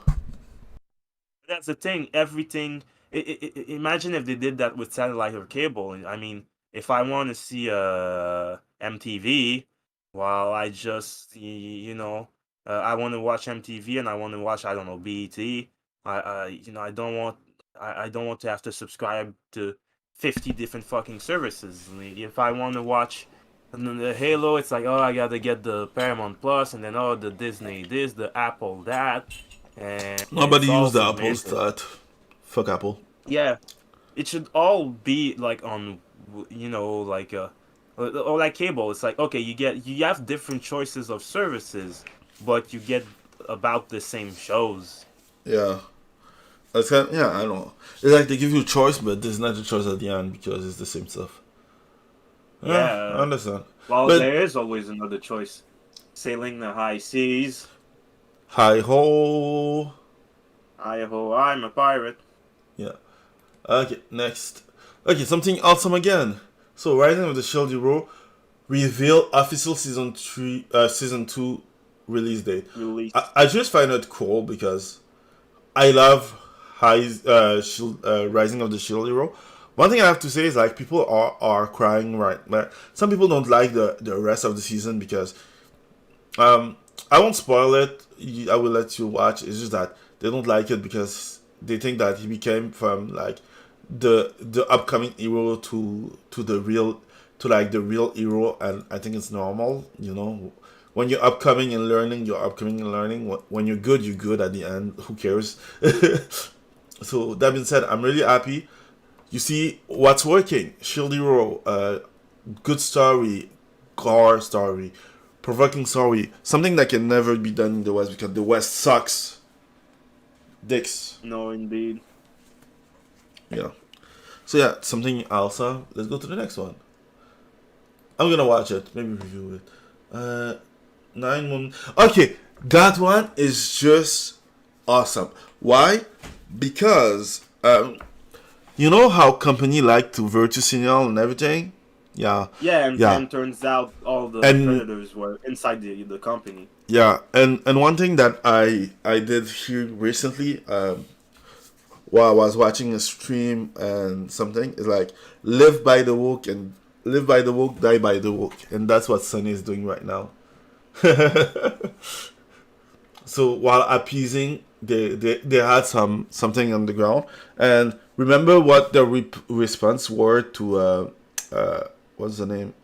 That's the thing. Everything. Imagine if they did that with satellite or cable. I mean, if I want to see MTV, well, I just I want to watch MTV and I want to watch I don't know BET. I don't want I don't want to have to subscribe to 50 different fucking services. If I want to watch and then the Halo, it's like, oh, I gotta get the Paramount Plus, and then oh, the Disney this, the Apple that, and Nobody it's all used the Apple submitted. stat. Fuck Apple. Yeah, it should all be like on, like or like cable. It's like okay, you have different choices of services, but you get about the same shows. Yeah. It's kind of, yeah, I don't know. It's like they give you a choice, but there's not a choice at the end because it's the same stuff. Yeah, I understand. Well, But there is always another choice. Sailing the high seas. hi ho. Hi-ho, I'm a pirate. Yeah. Okay, next. Okay, something awesome again. So, Rising of the Shield Hero reveal official season 2 release date. Release. I just find it cool because I love Rising of the Shield Hero. One thing I have to say is like people are crying right. Like, some people don't like the rest of the season because I won't spoil it. I will let you watch. It's just that they don't like it because they think that he became from like the upcoming hero to the real the real hero, and I think it's normal. You know, when you're upcoming and learning, you're upcoming and learning. When you're good, you're good at the end. Who cares? So that being said, I'm really happy. You see what's working. Shield Hero, good story, car story, provoking story. Something that can never be done in the West because the West sucks. Dicks. No, indeed. Yeah. So yeah, something Elsa. Let's go to the next one. I'm gonna watch it. Maybe review it. 9 Moon. Okay, that one is just awesome. Why? Because you know how company like to virtue signal and everything. Yeah. Yeah, and Yeah. then turns out all the And- predators were inside the company. Yeah, and one thing that I did hear recently, while I was watching a stream and something, is like live by the book and live by the book, die by the book, and that's what Sony is doing right now. So while appeasing, they had something on the ground, and remember what the response were to what's the name?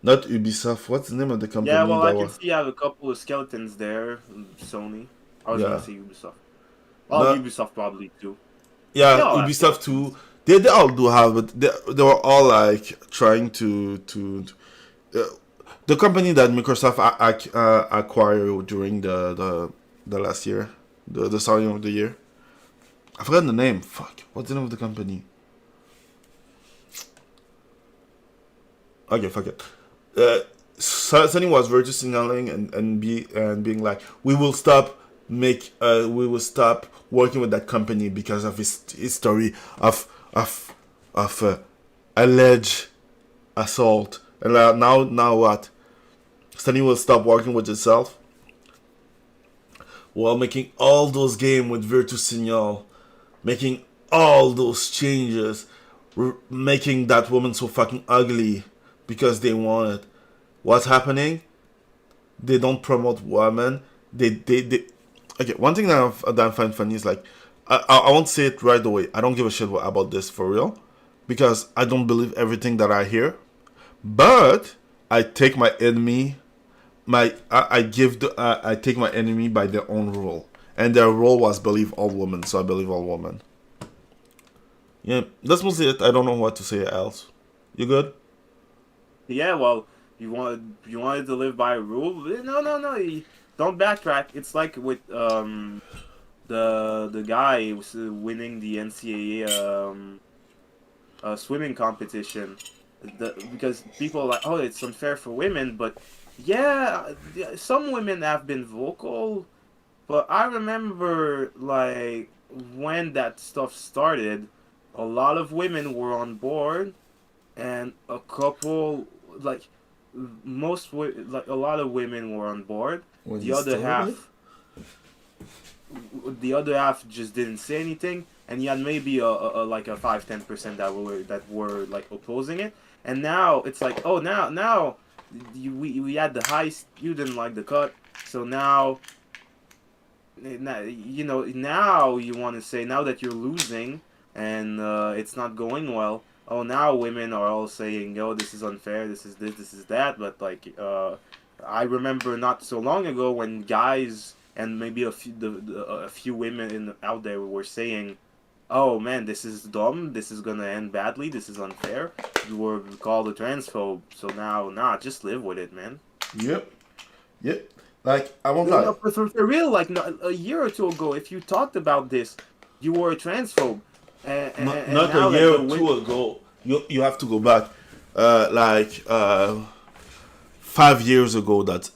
Not Ubisoft. What's the name of the company? Yeah, well, that I can was- see you have a couple of skeletons there. Sony. I was Yeah. gonna say Ubisoft. Well, But- Ubisoft probably too. Yeah, They all have Ubisoft too. They all do have, but they were all like trying to the company that Microsoft acquired during the last year, the starting of the year. I forgot the name. Fuck. What's the name of the company? Okay, fuck it. Sony was virtue signaling and being like, we will stop working with that company because of his history of alleged assault. And now what? Sony will stop working with itself while making all those games with virtue signal, making all those changes, making that woman so fucking ugly because they want it. What's happening? They don't promote women. They okay. One thing that I find funny is like, I won't say it right away. I don't give a shit about this for real, because I don't believe everything that I hear. But I take my enemy, I take my enemy by their own rule, and their rule was believe all women. So I believe all women. Yeah, that's mostly it. I don't know what to say else. You good? Yeah, well, you wanted to live by a rule. No. Don't backtrack. It's like with the guy who was winning the NCAA swimming competition. Because people are like, oh, it's unfair for women, but yeah, some women have been vocal. But I remember like when that stuff started, a lot of women were on board, and a couple like a lot of women were on board. When The you other started? half just didn't say anything, and you had maybe a like a 5-10% that were like opposing it. And now it's like, oh, now we had the heist, you didn't like the cut, so now now you want to say, now that you're losing and it's not going well, oh, now women are all saying, yo, this is unfair, this is that. But like I remember not so long ago when guys and maybe a few women out there were saying, oh man, this is dumb, this is gonna end badly, this is unfair, you were called a transphobe, so now, just live with it, man. Yep. Like, I won't No, lie. no, for real, like a year or two ago, if you talked about this, you were a transphobe, and Not a now that year the or win, two ago. You have to go back, like 5 years ago. That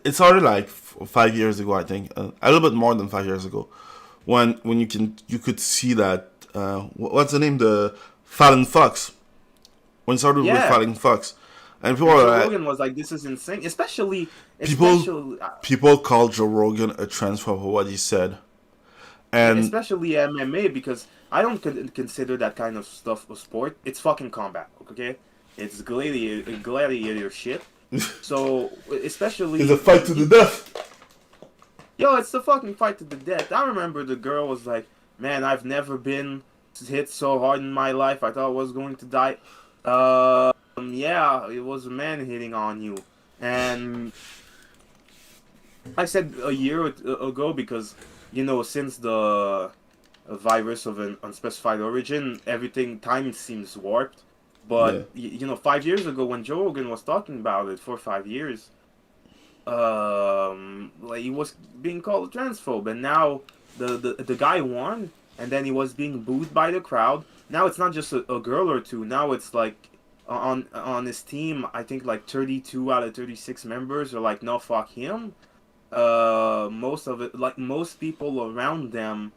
it's already like 5 years ago. I think a little bit more than 5 years ago, when you could see that. What's the name? The Fallon Fox. When it started with yeah, Fallon Fox, and people and were Joe like, Rogan was like, "This is insane," especially, people especially, people called Joe Rogan a transphobe for what he said, and especially MMA because I don't consider that kind of stuff a sport. It's fucking combat, okay? It's gladiator shit. So it's a especially, fight to the death. yo, it's the fucking fight to the death. I remember the girl was like, "Man, I've never been hit so hard in my life. I thought I was going to die." Yeah, it was a man hitting on you, and I said a year ago because since the virus of an unspecified origin, everything time seems warped. Yeah. But 5 years ago when Joe Rogan was talking about it for 5 years, like he was being called a transphobe, and now the guy won, and then he was being booed by the crowd. Now it's not just a girl or two. Now it's like on his team, I think like 32 out of 36 members are like, no, fuck him. Most of it, like most people around them,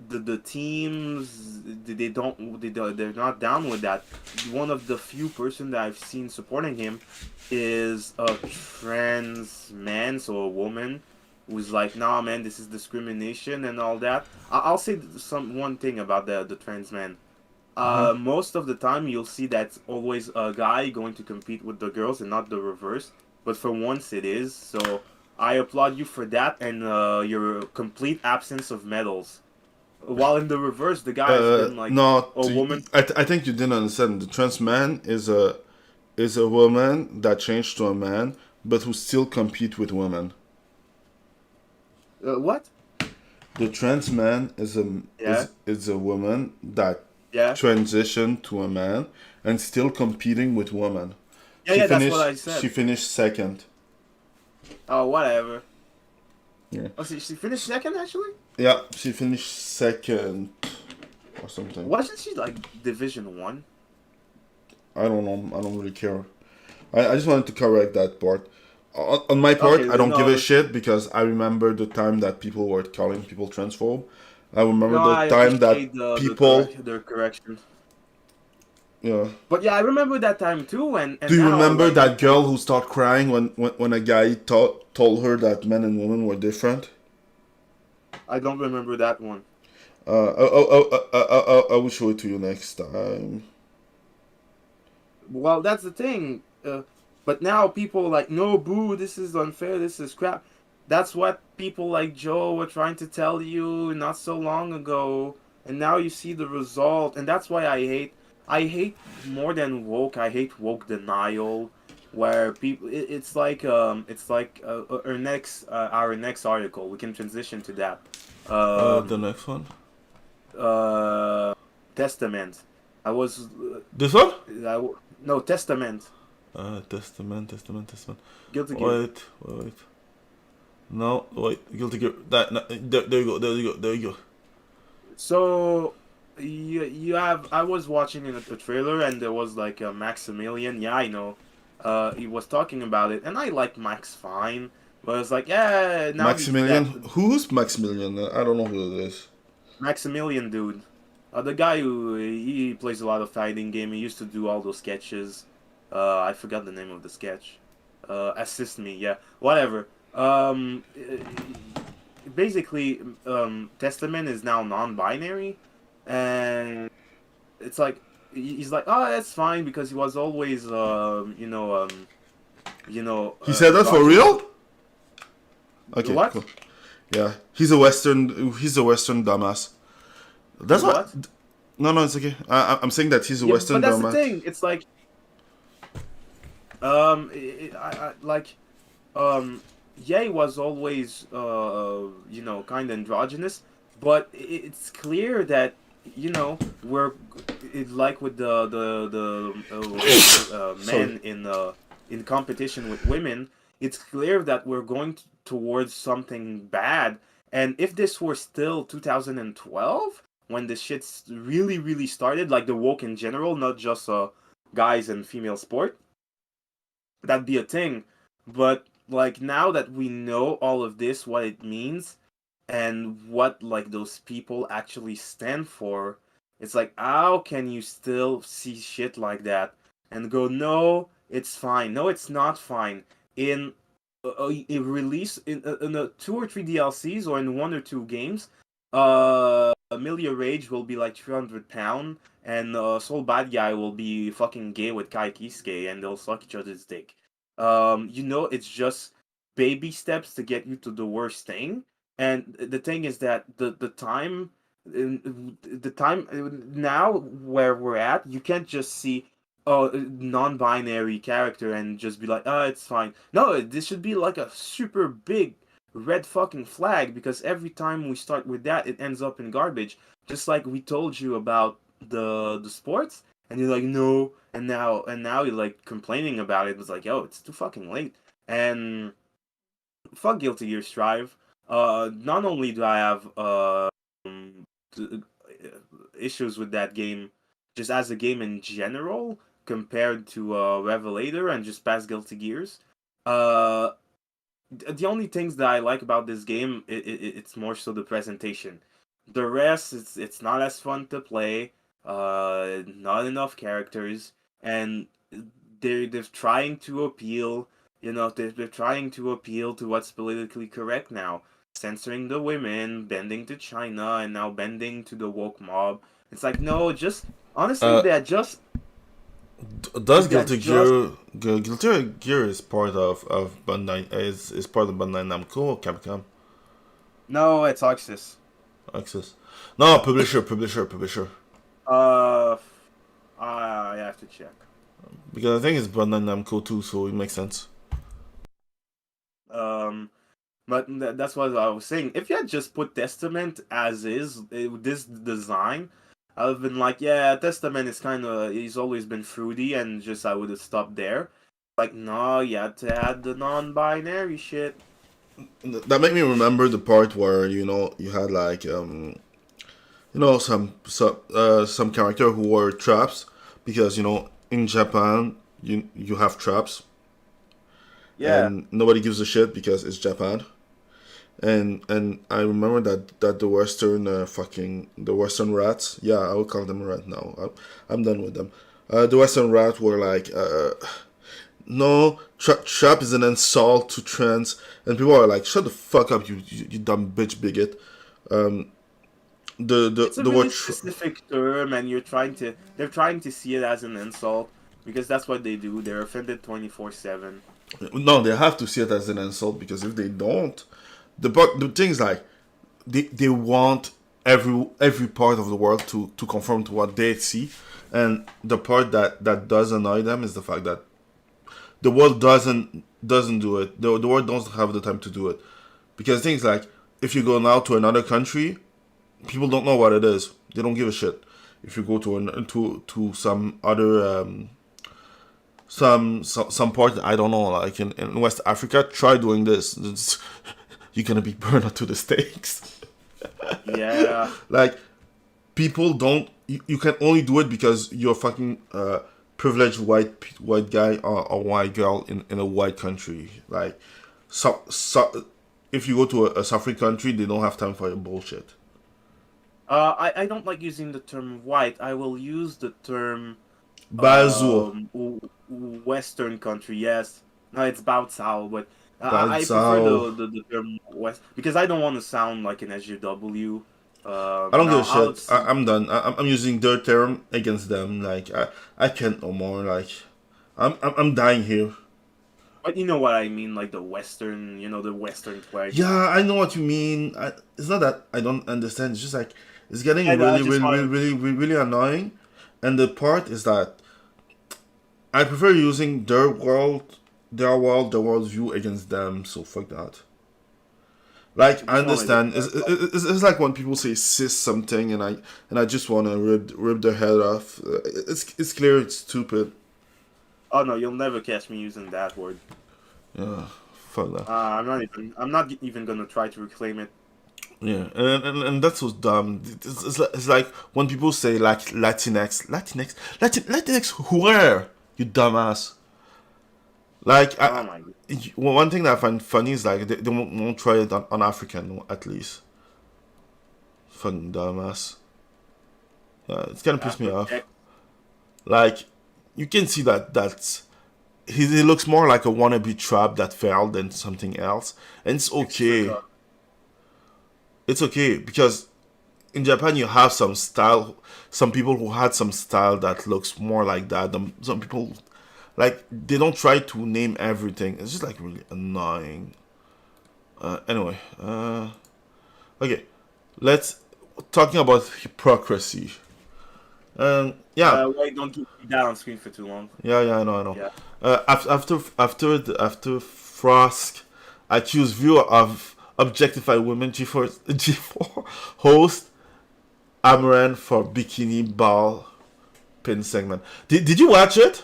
the teams, they're not down with that. One of the few person that I've seen supporting him is a trans man, so a woman who's like, nah, man, this is discrimination and all that. I'll say one thing about the trans man. Most of the time you'll see that's always a guy going to compete with the girls and not the reverse. But for once it is, so I applaud you for that and your complete absence of medals. While in the reverse, the guy has been like No, a woman. I think you didn't understand. The trans man is a woman that changed to a man, but who still compete with women. What? The trans man Yeah. is a woman that Yeah. transitioned to a man and still competing with women. Yeah, that's what I said. She finished second. Oh, whatever. Yeah. Oh, she finished second, actually? Yeah, she finished second or something. Wasn't she, like, Division 1? I don't know. I don't really care. I just wanted to correct that part. On my part, Okay, I don't no, give a shit because I remember the time that people were calling people transphobe. I remember No, the I time that appreciate people... their correction. Yeah. But yeah, I remember that time too, and Do you now, remember like, that girl who started crying when a guy told her that men and women were different? I don't remember that one. I will show it to you next time. Well, that's the thing. But now people like, no, boo, this is unfair, this is crap. That's what people like Joe were trying to tell you not so long ago, and now you see the result, and that's why I hate more than woke. I hate woke denial, where people. It's like our next article. We can transition to that. The next one. Testament. I was. This one? No, Testament. Testament. Guilty Gear. Wait. No, wait. Guilty Gear. There you go. So, you have. I was watching a trailer and there was like a Maximilian. Yeah, I know. He was talking about it, and I like Max fine. But it's like, yeah, now Maximilian. Who's Maximilian? I don't know who it is. Maximilian, dude. The guy who he plays a lot of fighting game. He used to do all those sketches. I forgot the name of the sketch. Assist me, yeah, whatever. Basically, Testament is now non-binary, and it's like he's like, oh, that's fine because he was always, He said that for real? Okay, What? cool. Yeah, he's a Western dumbass. That's what. No, it's okay. I'm saying that he's a Western but that's dumbass. the thing. It's like, yeah, he was always, kind of androgynous, but it's clear that, we're like with the men in competition with women. it's clear that we're going towards something bad. And if this were still 2012, when the shit's really, really started, like the woke in general, not just guys and female sport, that'd be a thing. But like now that we know all of this, what it means, and what like those people actually stand for, it's like how can you still see shit like that and go, no, it's fine, no, it's not fine. In a release in a 2 or 3 DLCs or in 1 or 2 games, Amelia Rage will be like 300 pound, and Soul Bad Guy will be fucking gay with Kai Kisuke, and they'll suck each other's dick. It's just baby steps to get you to the worst thing. And the thing is that the time now where we're at, you can't just see a non-binary character and just be like, oh, it's fine. No, this should be like a super big red fucking flag, because every time we start with that, it ends up in garbage. Just like we told you about the sports, and you're like, no, and now you're like complaining about it. It's like, yo, it's too fucking late. And fuck Guilty Gear Strive. Not only do I have t- issues with that game, just as a game in general, compared to Revelator and just past Guilty Gears. Uh, the only things that I like about this game, it's more so the presentation. The rest, it's not as fun to play. Not enough characters, and they're trying to appeal. They're trying to appeal to what's politically correct now, censoring the women, bending to China, and now bending to the woke mob. It's like, no, just honestly, Uh, they're just does they're just Guilty Gear is part of Bandai is part of Bandai Namco or Capcom? no, it's Oxys. Access. No, publisher. Uh, I have to check. Because I think it's Bandai Namco too, so it makes sense. Um, but that's what I was saying. If you had just put Testament as is, this design, I would have been like, yeah, Testament is he's always been fruity, and just I would have stopped there. Like, no, you had to add the non-binary shit. That made me remember the part where you had like some character who were traps because in Japan you have traps Yeah. and nobody gives a shit because it's Japan. And I remember that the Western rats, yeah, I would call them a rat now. I'm done with them. The Western rats were like, no, trap is an insult to trans, and people are like, shut the fuck up, you dumb bitch bigot. It's a The really word specific term, and they're trying to see it as an insult, because that's what they do. They're offended 24/7. no, they have to see it as an insult because if they don't, the things like they want every part of the world to conform to what they see, and the part that does annoy them is the fact that the world doesn't do it. The world doesn't have the time to do it because things like if you go now to another country, people don't know what it is. They don't give a shit. If you go to some other some part, I don't know, like in West Africa, try doing this. You're gonna be burned up to the stakes. Yeah. Like people don't. You can only do it because you're a fucking privileged white guy or white girl in a white country. Like if you go to a suffering country, they don't have time for your bullshit. I don't like using the term white. I will use the term Bazou. Western country. Yes, no, it's Bao Cao, but I prefer Bazou. the term West, because I don't want to sound like an SJW. I don't give Now a I'll shit. I'm done. I'm using their term against them. Like I can't no more. Like I'm dying here. but you know what I mean, like the Western, the Western flag. Yeah, I know what you mean. It's not that I don't understand. It's just like it's getting And I really, just really, really, want really, really, really annoying. And the part is that I prefer using their worldview against them. So fuck that. Like I just want to. understand. It's like when people say cis something, and I just want to rip their head off. It's clear it's stupid. Oh no, you'll never catch me using that word. Yeah, Fuck that. I'm not even gonna try to reclaim it. Yeah, and that's so dumb. It's like when people say like Latinx, where you dumbass? Like Oh my god. one thing that I find funny is like they won't try it on African at least. Fucking dumbass. It's kind of pissed me off. Like you can see that he looks more like a wannabe trap that failed than something else, and it's okay. It's okay because in Japan you have some style, some people who had some style that looks more like that. Some people like they don't try to name everything. It's just like really annoying. Anyway, okay, let's talking about hypocrisy. Yeah. Wait, don't keep me down on screen for too long. Yeah, I know. Yeah. After Frost accused viewer of objectify women, G4 host Amaran for bikini ball pin segment. Did you watch it?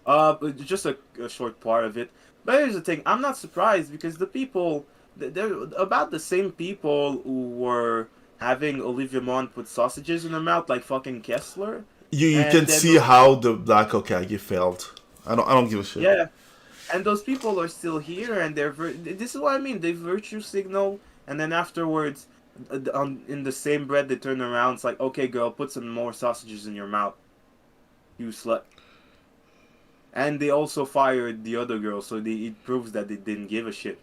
But just a short part of it. But here's the thing: I'm not surprised because the people, they're about the same people who were having Olivia Munn put sausages in her mouth like fucking Kessler. You And can then see how the Black Okage felt. I don't give a shit. Yeah, and those people are still here, and this is what I mean. They virtue signal, and then afterwards, in the same breath, they turn around. It's like, okay, girl, put some more sausages in your mouth, you slut. And they also fired the other girl, so it proves that they didn't give a shit.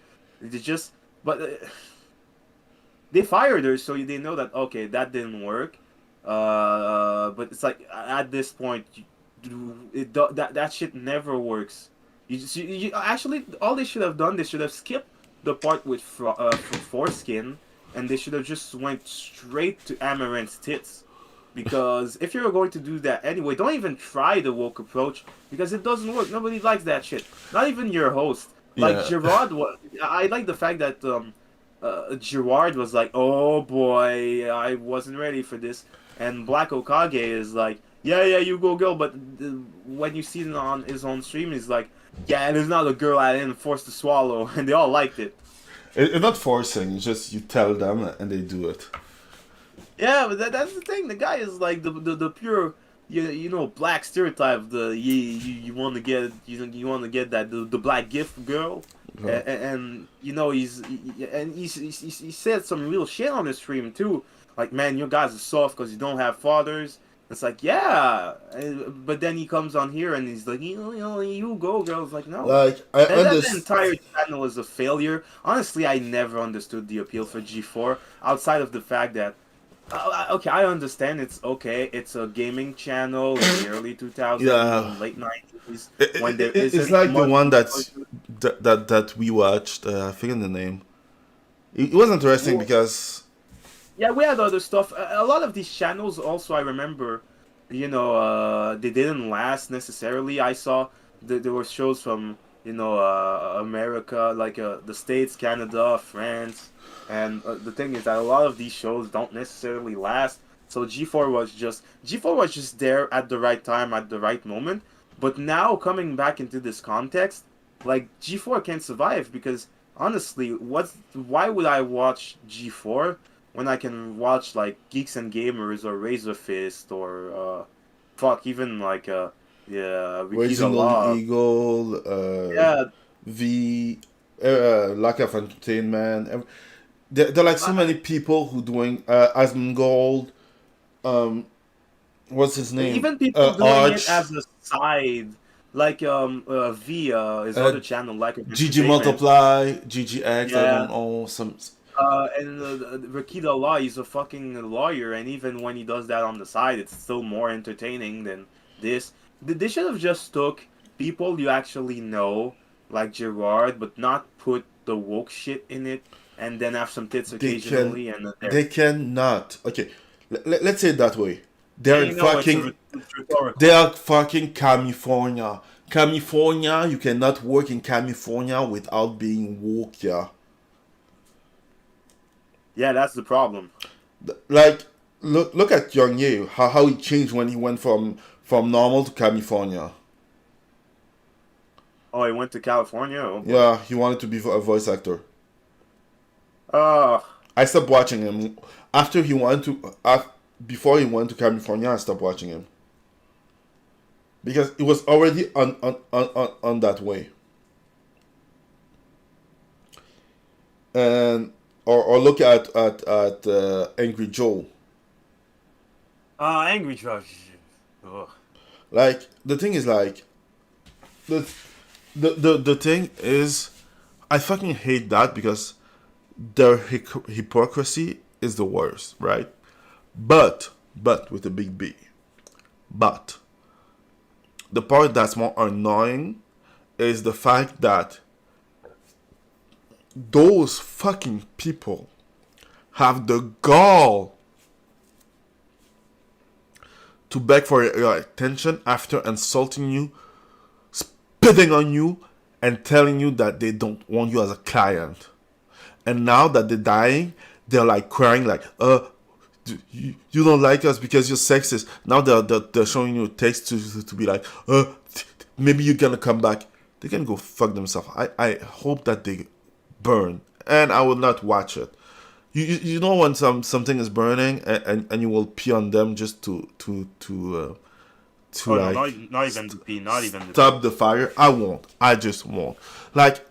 They fired her, so they know that okay, that didn't work. But it's like at this point, that shit never works. You actually, all they should have done, they should have skipped the part with foreskin, and they should have just went straight to Amaranth's tits. Because if you're going to do that anyway, don't even try the woke approach because it doesn't work. Nobody likes that shit. Not even your host. Like Gerard was. I like the fact that Gerard was like, "Oh boy, I wasn't ready for this," and Black Okage is like, "Yeah, you go, girl." But when you see it on his own stream, he's like, "Yeah, there's not a girl I didn't force to swallow," and they all liked it. It's not forcing. It's just you tell them and they do it. Yeah, but that's the thing. The guy is like the pure, you know, black stereotype. You want to get you want to get that the black gift girl, and you know he said some real shit on his stream too. Like, man, you guys are soft because you don't have fathers. It's like, yeah, but then he comes on here and he's like, you go, girl. It's like, no. Like That entire channel is a failure. Honestly, I never understood the appeal for G4 outside of the fact that. Okay, I understand. It's a gaming channel in the early 2000s, late 90s. It's like the one that we watched. I forget the name. It was interesting because. Yeah, we had other stuff. A lot of these channels also, I remember, they didn't last necessarily. I saw there were shows from, America, like the States, Canada, France. And the thing is that a lot of these shows don't necessarily last. So G4 was just there at the right time, at the right moment. But now coming back into this context, like G4 can't survive because honestly, why would I watch G4 when I can watch like Geeks and Gamers or Razor Fist or even like Reasonable Eagle, Lack of Entertainment. There are like so many people who doing Asmongold. What's his name? Even people doing Arch, it as a side, like via his other channel, like GG Multiply, GGX. I don't know some. And Rakita Law, he's a fucking lawyer, and even when he does that on the side, it's still more entertaining than this. They should have just took people you actually know, like Gerard, but not put the woke shit in it. And then have some tits occasionally, they cannot. Okay, let's say it that way. They are fucking California. California, you cannot work in California without being woke. Yeah, that's the problem. Like, look at Jeeh Nyus, how he changed when he went from normal to California. Oh, I went to California. Oh, boy. Yeah, he wanted to be a voice actor. Oh, I stopped watching him after he wanted to. Before he went to California, I stopped watching him because it was already on that way. And or look at Angry Joe. Angry Josh. Ugh. Like the thing is like the thing is, I fucking hate that because their hypocrisy is the worst, right? But with a big B. But the part that's more annoying is the fact that those fucking people have the gall to beg for your attention after insulting you, spitting on you, and telling you that they don't want you as a client. And now that they're dying, they're like crying like, you don't like us because you're sexist. Now they're showing you text to be like, maybe you're gonna come back. They can go fuck themselves. I hope that they burn, and I will not watch it. You know when something is burning and you will pee on them just to Oh, like no, not even the P, not even the stop the fire. I won't. I just won't. Like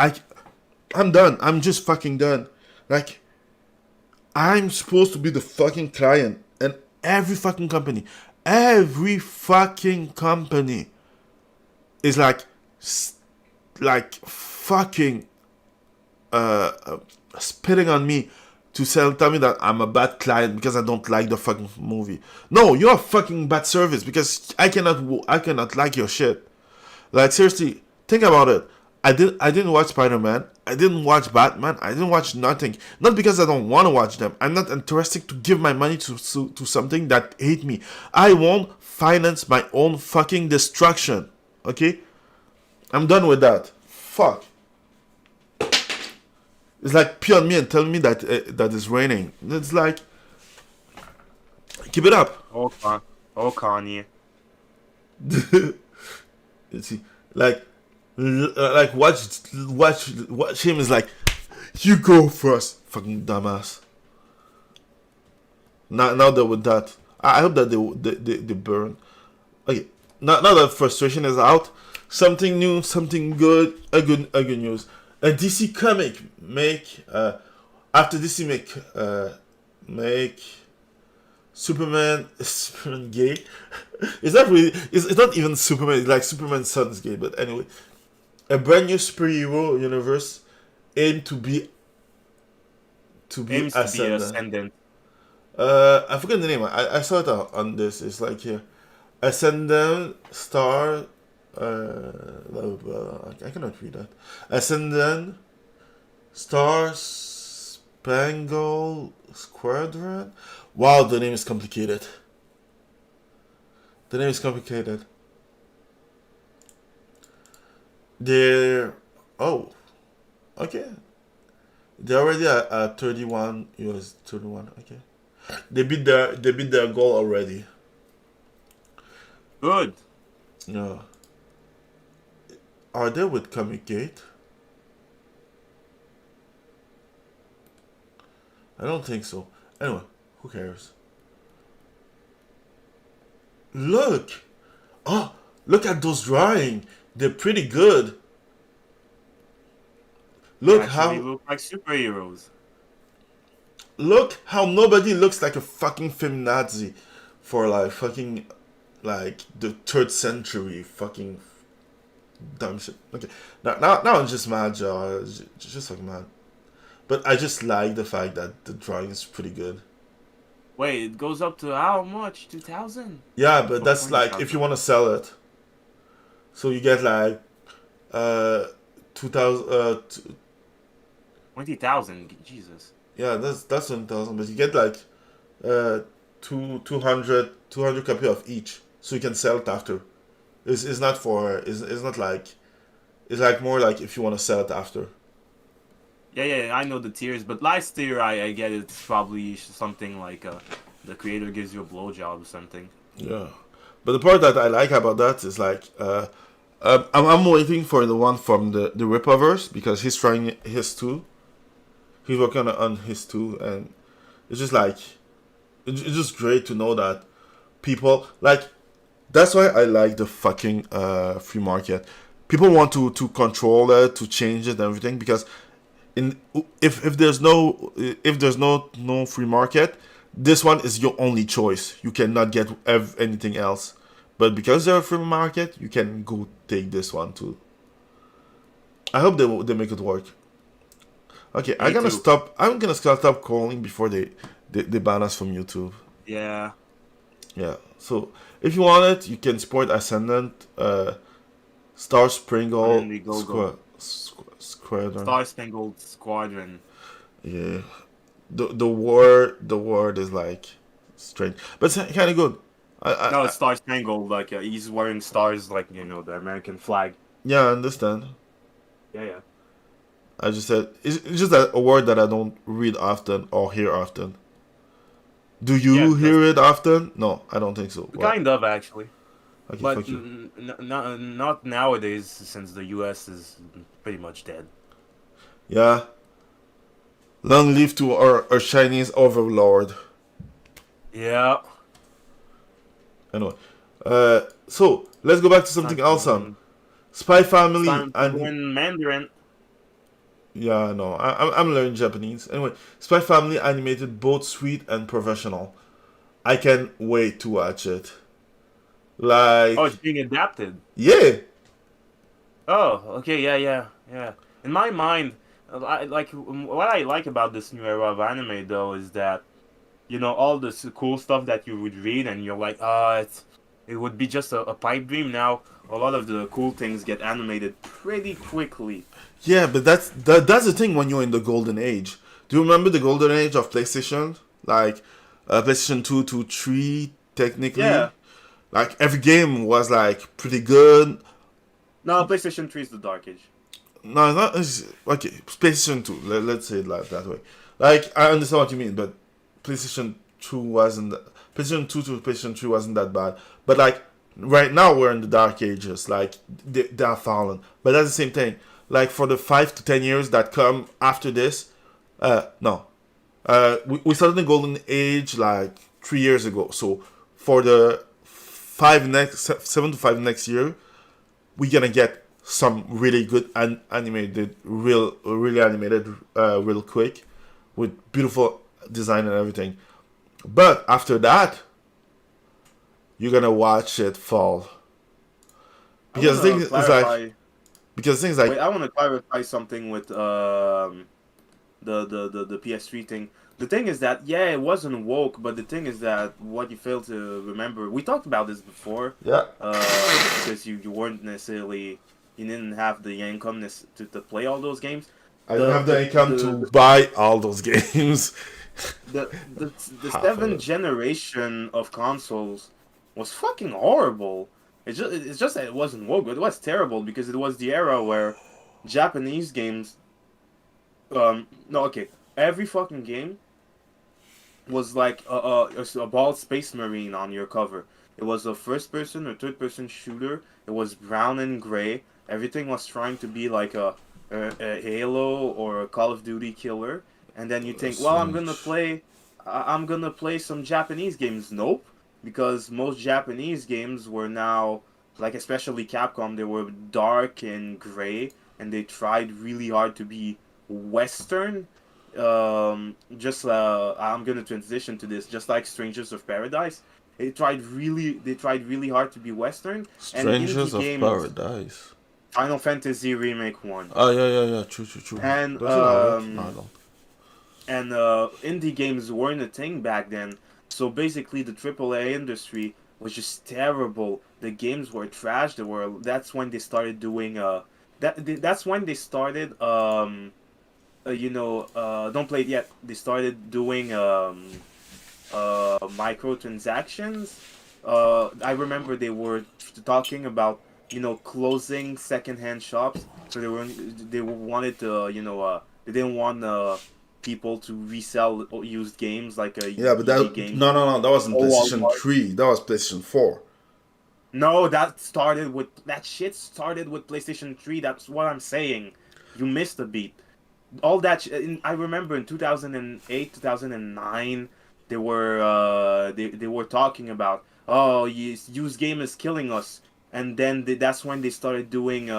I'm done. I'm just fucking done. Like I'm supposed to be the fucking client, and every fucking company is like fucking spitting on me to tell me that I'm a bad client because I don't like the fucking movie. No, you're a fucking bad service because I cannot like your shit. Like seriously, think about it. I didn't watch Spider-Man. I didn't watch Batman. I didn't watch nothing. Not because I don't want to watch them. I'm not interested to give my money to something that hate me. I won't finance my own fucking destruction. Okay? I'm done with that. Fuck. It's like pee on me and tell me that that it's raining. It's like, keep it up. Oh, Kanye. You see, like watch him is like, you go first, fucking dumbass. Now they're with that. I hope that they burn. Okay, now that frustration is out, something new, something good, a good news. A DC comic after DC make Superman gay. It's not really. It's not even Superman. It's like Superman's son is gay. But anyway, a brand new superhero universe aimed to be ascendant. I forget the name. I saw it on this. It's like here, Ascendant Star. I cannot read that. Ascendant Star Spangled Squadron. Wow, the name is complicated. They're okay. They're already at 31 US 31. Okay, they beat their goal already. Good. Yeah. Are they with Comic Gate? I don't think so. Anyway, who cares? Look! Oh, look at those drawings. They're pretty good. Look how They look like superheroes. look how nobody looks like a fucking feminazi for like fucking like the 3rd century fucking dumb shit. Okay, now I'm just mad, just fucking mad. But I just like the fact that the drawing is pretty good. Wait, it goes up to how much? 2,000? Yeah, but that's 20,000. like if you want to sell it. So you get like 2,000 20,000. Jesus. yeah, that's 1,000, but you get like 200 copy of each, so you can sell it after. It's not for it's not like, it's like more like if you want to sell it after. Yeah, I know the tiers, but last tier I get it's probably something like the creator gives you a blowjob or something. Yeah, but the part that I like about that is like I'm waiting for the one from the Rippaverse because he's trying his too. He's working on his too, and it's just like it's just great to know that people like. That's why I like the fucking free market. People want to control it, to change it, and everything because in if there's no free market, this one is your only choice. You cannot get anything else. But because they're a free market, you can go take this one too. I hope they make it work. Okay, I'm gonna stop calling before they ban us from YouTube. Yeah. Yeah. So if you want it, you can support Ascendant, Star Spangled Squadron. Star Spangled Squadron. Yeah. The word is like strange, but it's kind of good. No, it's Star Spangled. Like he's wearing stars, like the American flag. Yeah, I understand. Yeah. I just said it's just a word that I don't read often or hear often. Do you hear it often? No, I don't think so. Kind of actually, Okay, but fuck you. not nowadays since the U.S. is pretty much dead. Yeah. Long live to our Chinese overlord. Yeah. Anyway, so let's go back to something else. Spy Family and in Mandarin. yeah, no, I'm learning Japanese. Anyway, Spy Family animated both sweet and professional. I can't wait to watch it. Like, Oh, it's being adapted. yeah, Oh, okay, yeah. In my mind, what I like about this new era of anime though is that, all this cool stuff that you would read and you're like, it would be just a pipe dream. Now, a lot of the cool things get animated pretty quickly. yeah, but that's the thing when you're in the golden age. Do you remember the golden age of PlayStation? Like, PlayStation 2 to 3, technically. Yeah. Like every game was like pretty good. No, PlayStation 3 is the dark age. No, it's not. Okay, PlayStation 2. Let's say it like that way. Like I understand what you mean, but PlayStation 2 wasn't. PlayStation 2 to PlayStation 3 wasn't that bad. But like right now we're in the dark ages. Like they are fallen. But that's the same thing. Like for the 5 to 10 years that come after this, no. We started the golden age like 3 years ago. So for the 7 to 5 next year, we're gonna get some really good animated, really animated, real quick, with beautiful design and everything. But after that, you're gonna watch it fall. Because things like Wait, I want to clarify something with the PS3 thing. The thing is that it wasn't woke, but the thing is that what you fail to remember, we talked about this before. yeah. Because you weren't necessarily, you didn't have the income to play all those games. I don't have the income to buy all those games. The seventh generation of consoles was fucking horrible. It's just that it wasn't woke, but it was terrible because it was the era where Japanese games. Every fucking game was like a bald space marine on your cover. It was a first person or third person shooter. It was brown and gray. Everything was trying to be like a Halo or a Call of Duty killer. And then you think, well, I'm gonna play some Japanese games. Nope, because most Japanese games were now, like especially Capcom, they were dark and gray, and they tried really hard to be Western. I'm gonna transition to this, just like Strangers of Paradise. They tried really hard to be Western. Strangers of games, Paradise. Final Fantasy Remake 1. Oh yeah. True. And No, and indie games weren't a thing back then. So basically, the AAA industry was just terrible. The games were trash. That's when they started doing That's when they started don't play it yet. They started doing microtransactions. I remember they were talking about closing secondhand shops. So they wanted to they didn't want people to resell used games like yeah, but that game. no, that wasn't PlayStation 3. That was PlayStation 4. No, that shit started with PlayStation 3. That's what I'm saying. You missed a beat. All that I remember in 2008, 2009, they were talking about, oh, use game is killing us, and then that's when they started doing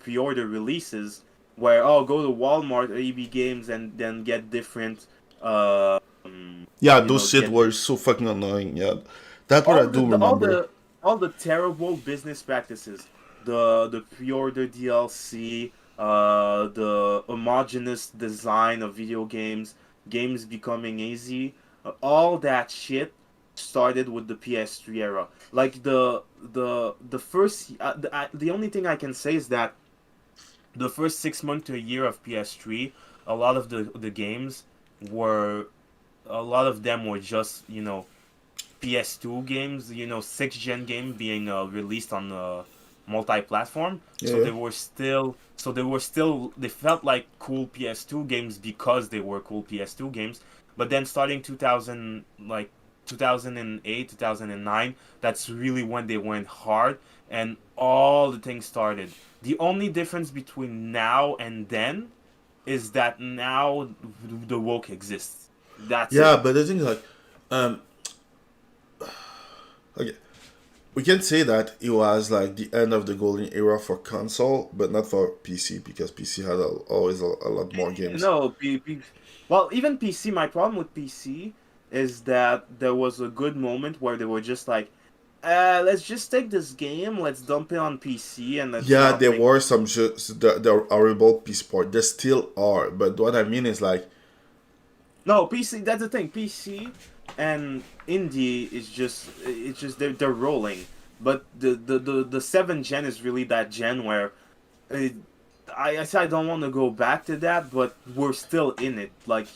pre-order releases where, oh, go to Walmart or EB Games and then get different Yeah, you those know shit get were so fucking annoying. Yeah, that's what I all do the all remember. the all the terrible business practices, the pre-order DLC, the homogeneous design of video games, games becoming easy, all that shit started with the PS3 era. Like the first the only thing I can say is that the first 6 months to a year of PS3, a lot of the games were a lot of them were just PS2 games, 6th gen game being released on multi-platform. Yeah, yeah. They felt like cool PS2 games because they were cool PS2 games. But then starting 2008, 2009, that's really when they went hard and all the things started. The only difference between now and then is that now the woke exists. That's Yeah, it. but the thing is like, um, okay, we can say that it was like the end of the golden era for console, but not for PC because PC had always a lot more games. No, well, even PC. My problem with PC is that there was a good moment where they were just like, let's just take this game, let's dump it on PC, and let's Yeah, not there make. were some the horrible PC port. There still are, but what I mean is like, No, PC. That's the thing. PC and indie is just they're rolling, but the 7th gen is really that gen where. Uh, I said I don't want to go back to that, but we're still in it. Like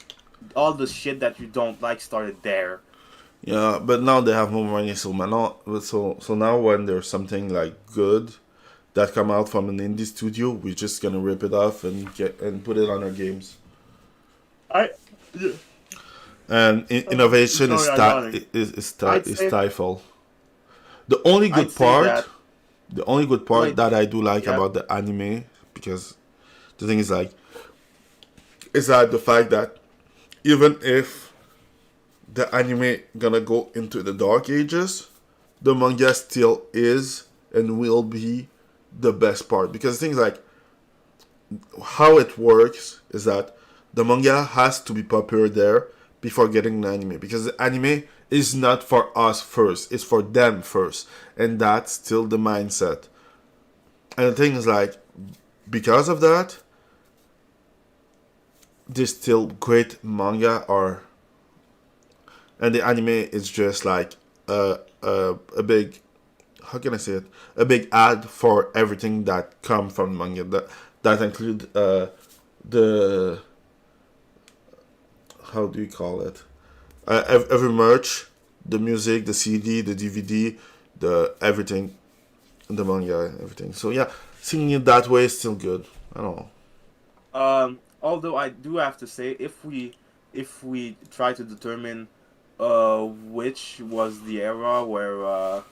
all the shit that you don't like started there. yeah, but now they have more money, so now, so now when there's something like good that come out from an indie studio, we're just gonna rip it off and get and put it on our games. I And innovation is sorry, ironic. I'd is say stifled. The only I'd good say part, that the only good part like that I do like yeah. about the anime, because the thing is like, is that the fact that even if the anime gonna go into the dark ages, the manga still is and will be the best part. Because things like how it works is that the manga has to be popular there before getting the anime. Because the anime is not for us first, it's for them first. And that's still the mindset. And the thing is like, because of that, there's still great manga or and the anime is just like a big, how can I say it, a big ad for everything that come from manga that include the, how do you call it, every merch, the music, the CD, the DVD, the everything, the manga, everything. So yeah, seeing it that way is still good. I don't know. Although I do have to say, if we try to determine which was the era where a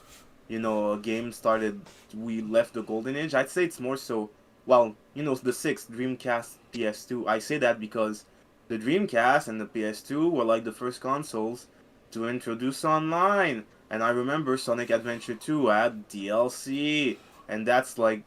game started, we left the golden age, I'd say it's more so, well, the sixth Dreamcast, PS2. I say that because the Dreamcast and the PS2 were like the first consoles to introduce online. And I remember Sonic Adventure 2 had DLC, and that's like,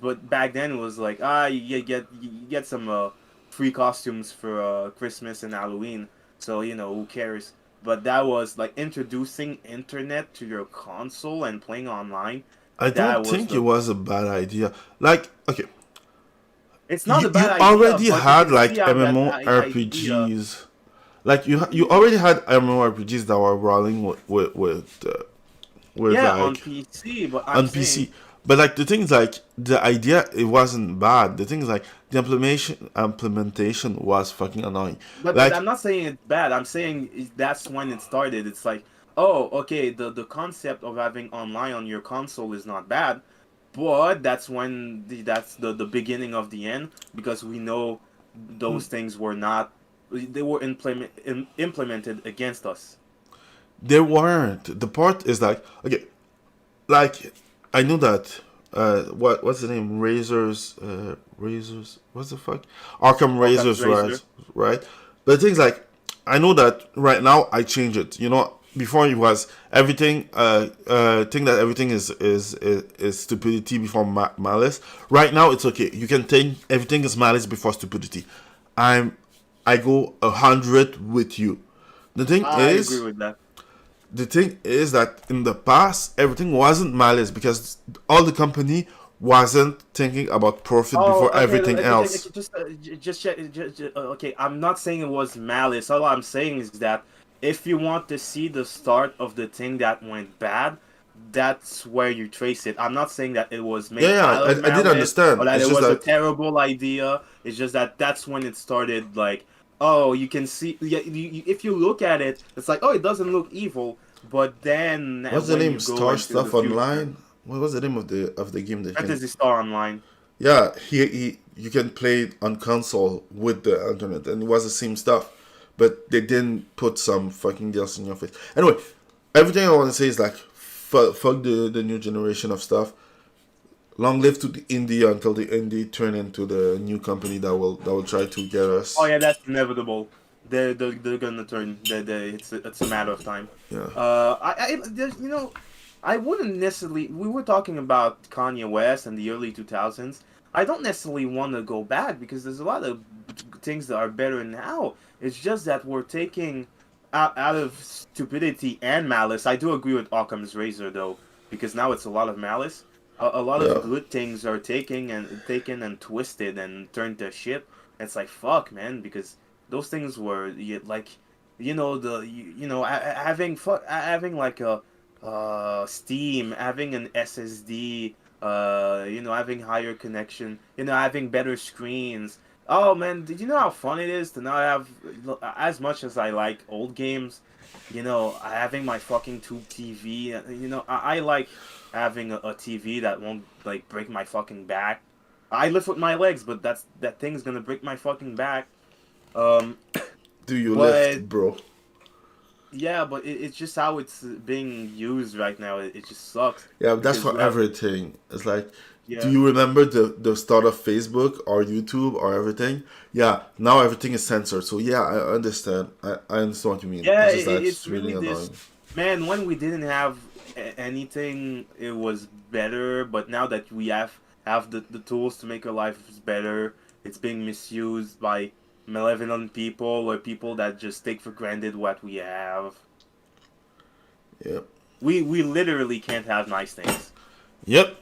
but back then it was like, you get some free costumes for Christmas and Halloween, so who cares. But that was like introducing internet to your console and playing online. I That don't was think it the. was a bad idea. Like, okay, It's not you a bad idea, already but you had can see like how that idea. MMORPGs. Like you already had MMORPGs that were rolling with Yeah, on like PC, but I'm on saying. PC. But like the thing is like the idea it wasn't bad. The thing is like the implementation was fucking annoying. But I'm Like not saying it's bad. I'm saying that's when it started. It's like, oh, okay, the concept of having online on your console is not bad, but that's when that's the beginning of the end, because we know those things were not they were implemented against us. They weren't. The part is like, okay, like I know that what's the name? Razors what's the fuck? Arkham Razors, Razor. right? But the thing's like, I know that right now I change it. You know, before it was everything think that everything is stupidity before malice. Right now it's okay. You can think everything is malice before stupidity. I go 100 with you. The thing I is, agree with that. the thing is that in the past everything wasn't malice because all the company wasn't thinking about profit before Okay, everything okay, else. just check. Okay, I'm not saying it was malice. All I'm saying is that if you want to see the start of the thing that went bad, that's where you trace it. I'm not saying that it was made Yeah, out of I did malice or understand. that It's it just was a that terrible idea. It's just that that's when it started. Like, oh, you can see. Yeah, if you look at it, it's like, oh, it doesn't look evil. But then what's the when name? you go Star into the Stuff future, Online. What was the name of the game that can? Fantasy Star Online. Yeah, he you can play it on console with the internet, and it was the same stuff, but they didn't put some fucking deals in your face. Anyway, everything I want to say is like, fuck the new generation of stuff. Long live to the indie until the indie turn into the new company that will try to get us. Oh yeah, that's inevitable. They're gonna turn. It's a matter of time. Yeah. There's, I wouldn't necessarily. We were talking about Kanye West and the early 2000s. I don't necessarily want to go back because there's a lot of things that are better now. It's just that we're taking out of stupidity and malice. I do agree with Occam's razor though, because now it's a lot of malice. A lot Yeah. of good things are taken and twisted and turned to shit. It's like fuck, man, because those things were like, having like a Steam, having an SSD, having higher connection, having better screens. Oh man, did you know how fun it is to now have, as much as I like old games, having my fucking tube TV. I like having a TV that won't like break my fucking back. I lift with my legs, but that thing's gonna break my fucking back. Um, Do you but lift, bro? yeah, but it's just how it's being used right now. It just sucks. Yeah, that's Because for we have, everything. It's like, do yeah, you remember the start of Facebook or YouTube or everything? Yeah, now everything is censored. So yeah, I understand. I understand what you mean. yeah. It's just that It's it's really really this, annoying. man. When we didn't have anything, it was better. But now that we have the tools to make our lives better, it's being misused by malevolent people or people that just take for granted what we have. Yep. We literally can't have nice things. Yep.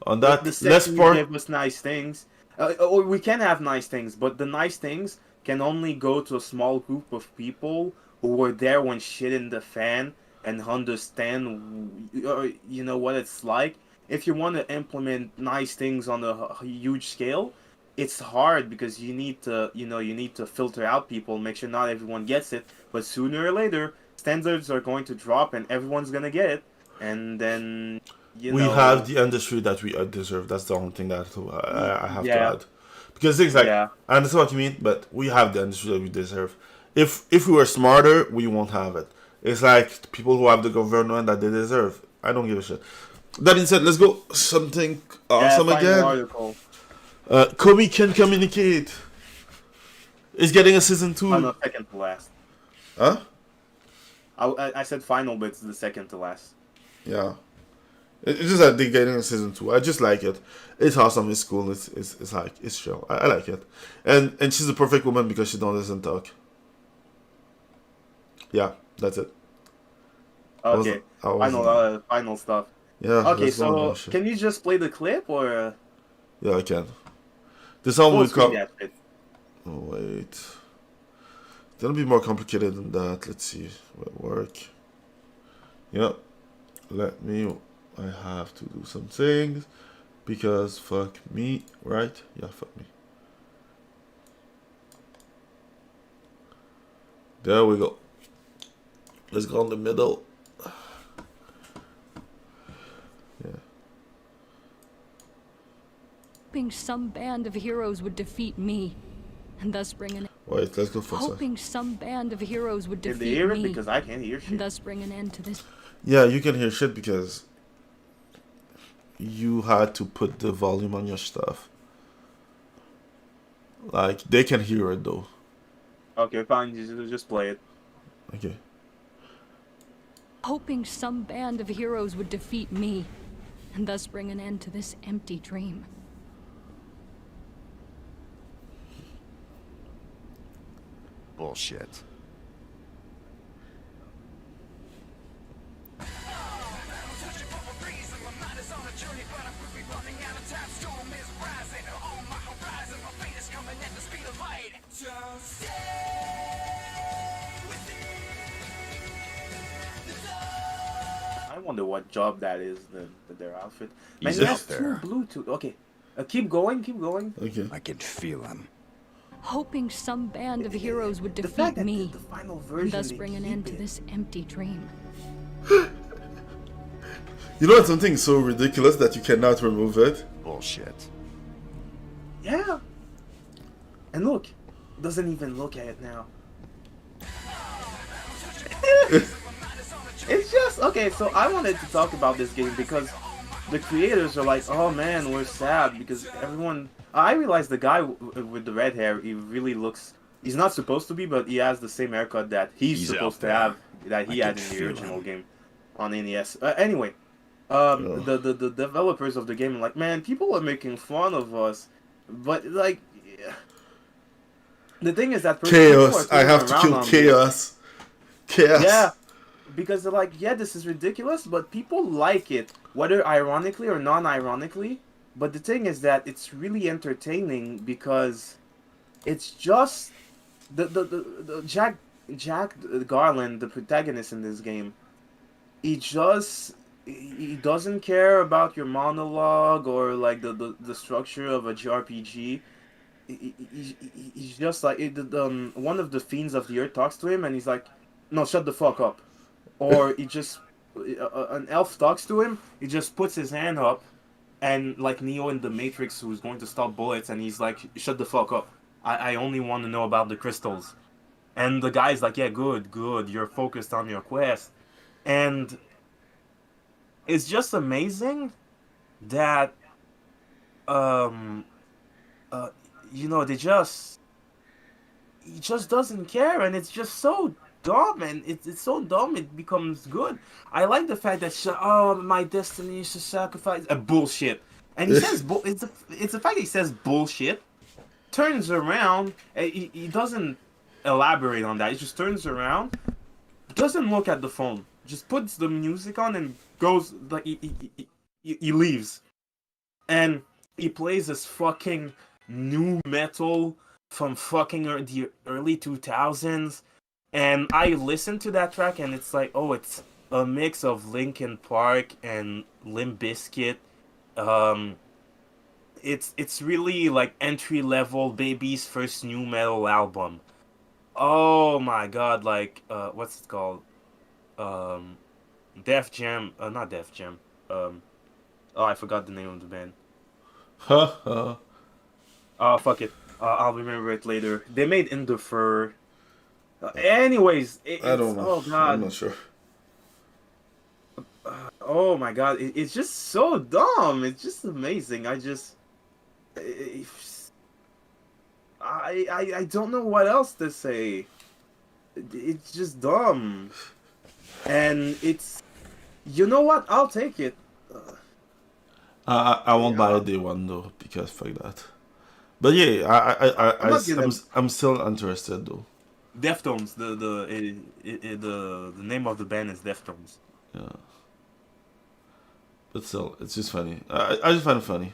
On The that, let's second you part. give us nice things, or we can have nice things, but the nice things can only go to a small group of people who were there when shit in the fan and understand, what it's like. If you want to implement nice things on a huge scale, it's hard because you need to filter out people, make sure not everyone gets it. But sooner or later, standards are going to drop and everyone's gonna get it, and then you We have know. the industry that we deserve. That's the only thing that I have to Yeah, add. Because things like, yeah, I understand what you mean, but we have the industry that we deserve. If we were smarter, we won't have it. It's like people who have the government that they deserve. I don't give a shit. That being said, let's go something yeah. awesome Final again. article. Kobe can communicate. It's getting a season Oh 2. no, second to last. Huh? I said final, but it's the second to last. Yeah. It's just that they're getting a season 2. I just like it. It's awesome. It's cool. It's like, it's chill. I like it. And she's the perfect woman because she doesn't talk. Yeah, that's it. Okay, I wasn't- final stuff. Yeah. Okay, let's go on so that shit. can you just play the clip or Yeah, I can. This song full will screen come. that shit? Oh wait. It's gonna be more complicated than that. Let's see. Will it work? Yeah. Let me. I have to do some things because fuck me, right? Yeah, fuck me. There we go. Let's go in the middle. Yeah. Hoping some band of heroes would defeat me, and thus bring an Wait, let's go for a second. Hoping some band of heroes would Did they defeat hear it? me Because I can't hear and shit. thus bring an end to this. Yeah, you can hear shit because you had to put the volume on your stuff. Like, they can hear it though. Okay, fine. Just play it. Okay. Hoping some band of heroes would defeat me and thus bring an end to this empty dream. Bullshit. I wonder what job that is, their outfit. Man, He's he out has there. two Bluetooth. Okay. Keep going, keep going. Okay. I can feel him. Hoping some band of heroes would The defeat fact that me the final and version thus they bring an keep end to it. this empty dream. You know, it's something so ridiculous that you cannot remove it. Bullshit. Yeah. And look, doesn't even look at it now. It's just okay. So I wanted to talk about this game because the creators are like, "Oh man, we're sad because everyone." I realized the guy with the red hair, he really looks. He's not supposed to be, but he has the same haircut that he's supposed out to there. have, that he I had can in the feel original him. game on NES. Anyway, the developers of the game are like, man, people are making fun of us, but like, yeah. The thing is that people are Chaos. I turning have to around kill on this. chaos. Chaos. Yeah, because they're like, yeah, this is ridiculous, but people like it, whether ironically or non-ironically. But the thing is that it's really entertaining because it's just the Jack Garland, the protagonist in this game. He doesn't care about your monologue or like the structure of a JRPG. He's just like one of the fiends of the earth talks to him and he's like, no, shut the fuck up. Or he just an elf talks to him, he just puts his hand up and like Neo in the Matrix who's going to stop bullets and he's like, shut the fuck up. I only want to know about the crystals. And the guy's like, yeah, good, you're focused on your quest. And it's just amazing that you know, he just doesn't care, and it's just so dumb, and it's so dumb it becomes good. I like the fact that my destiny is to sacrifice bullshit, and he says it's the fact that he says bullshit, turns around, and he doesn't elaborate on that. He just turns around, doesn't look at the phone, just puts the music on and goes like he leaves, and he plays this fucking new metal from fucking the early 2000s, and I listened to that track and it's like, oh, it's a mix of Linkin Park and Limp Bizkit. It's really like entry level Baby's first new metal album. Oh my god, like what's it called? Def Jam, not Def Jam. Oh, I forgot the name of the band. Oh, fuck it. I'll remember it later. They made In the Fur. Anyways, I don't know. Oh god. I'm not sure. Oh my god, it's just so dumb. It's just amazing. I don't know what else to say. It's just dumb. And it's, you know what? I'll take it. I won't buy a day one though because fuck that. But yeah, I'm still interested though. Deftones. The name of the band is Deftones. Yeah. But still, it's just funny. I just find it funny.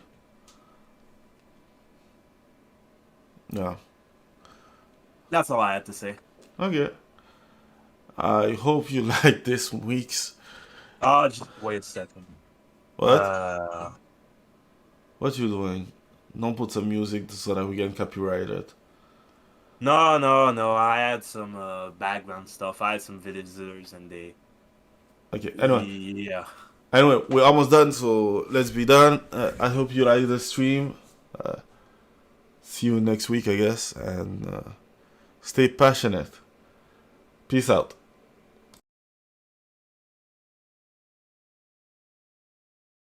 Yeah. That's all I had to say. Okay. I hope you like this week's. Just wait a second. What? What you doing? Don't put some music so that we get copyrighted. No. I had some background stuff. I had some visitors, and they. Okay. Anyway. Yeah. Anyway, we're almost done, so let's be done. I hope you like the stream. See you next week, I guess, and Stay passionate. Peace out.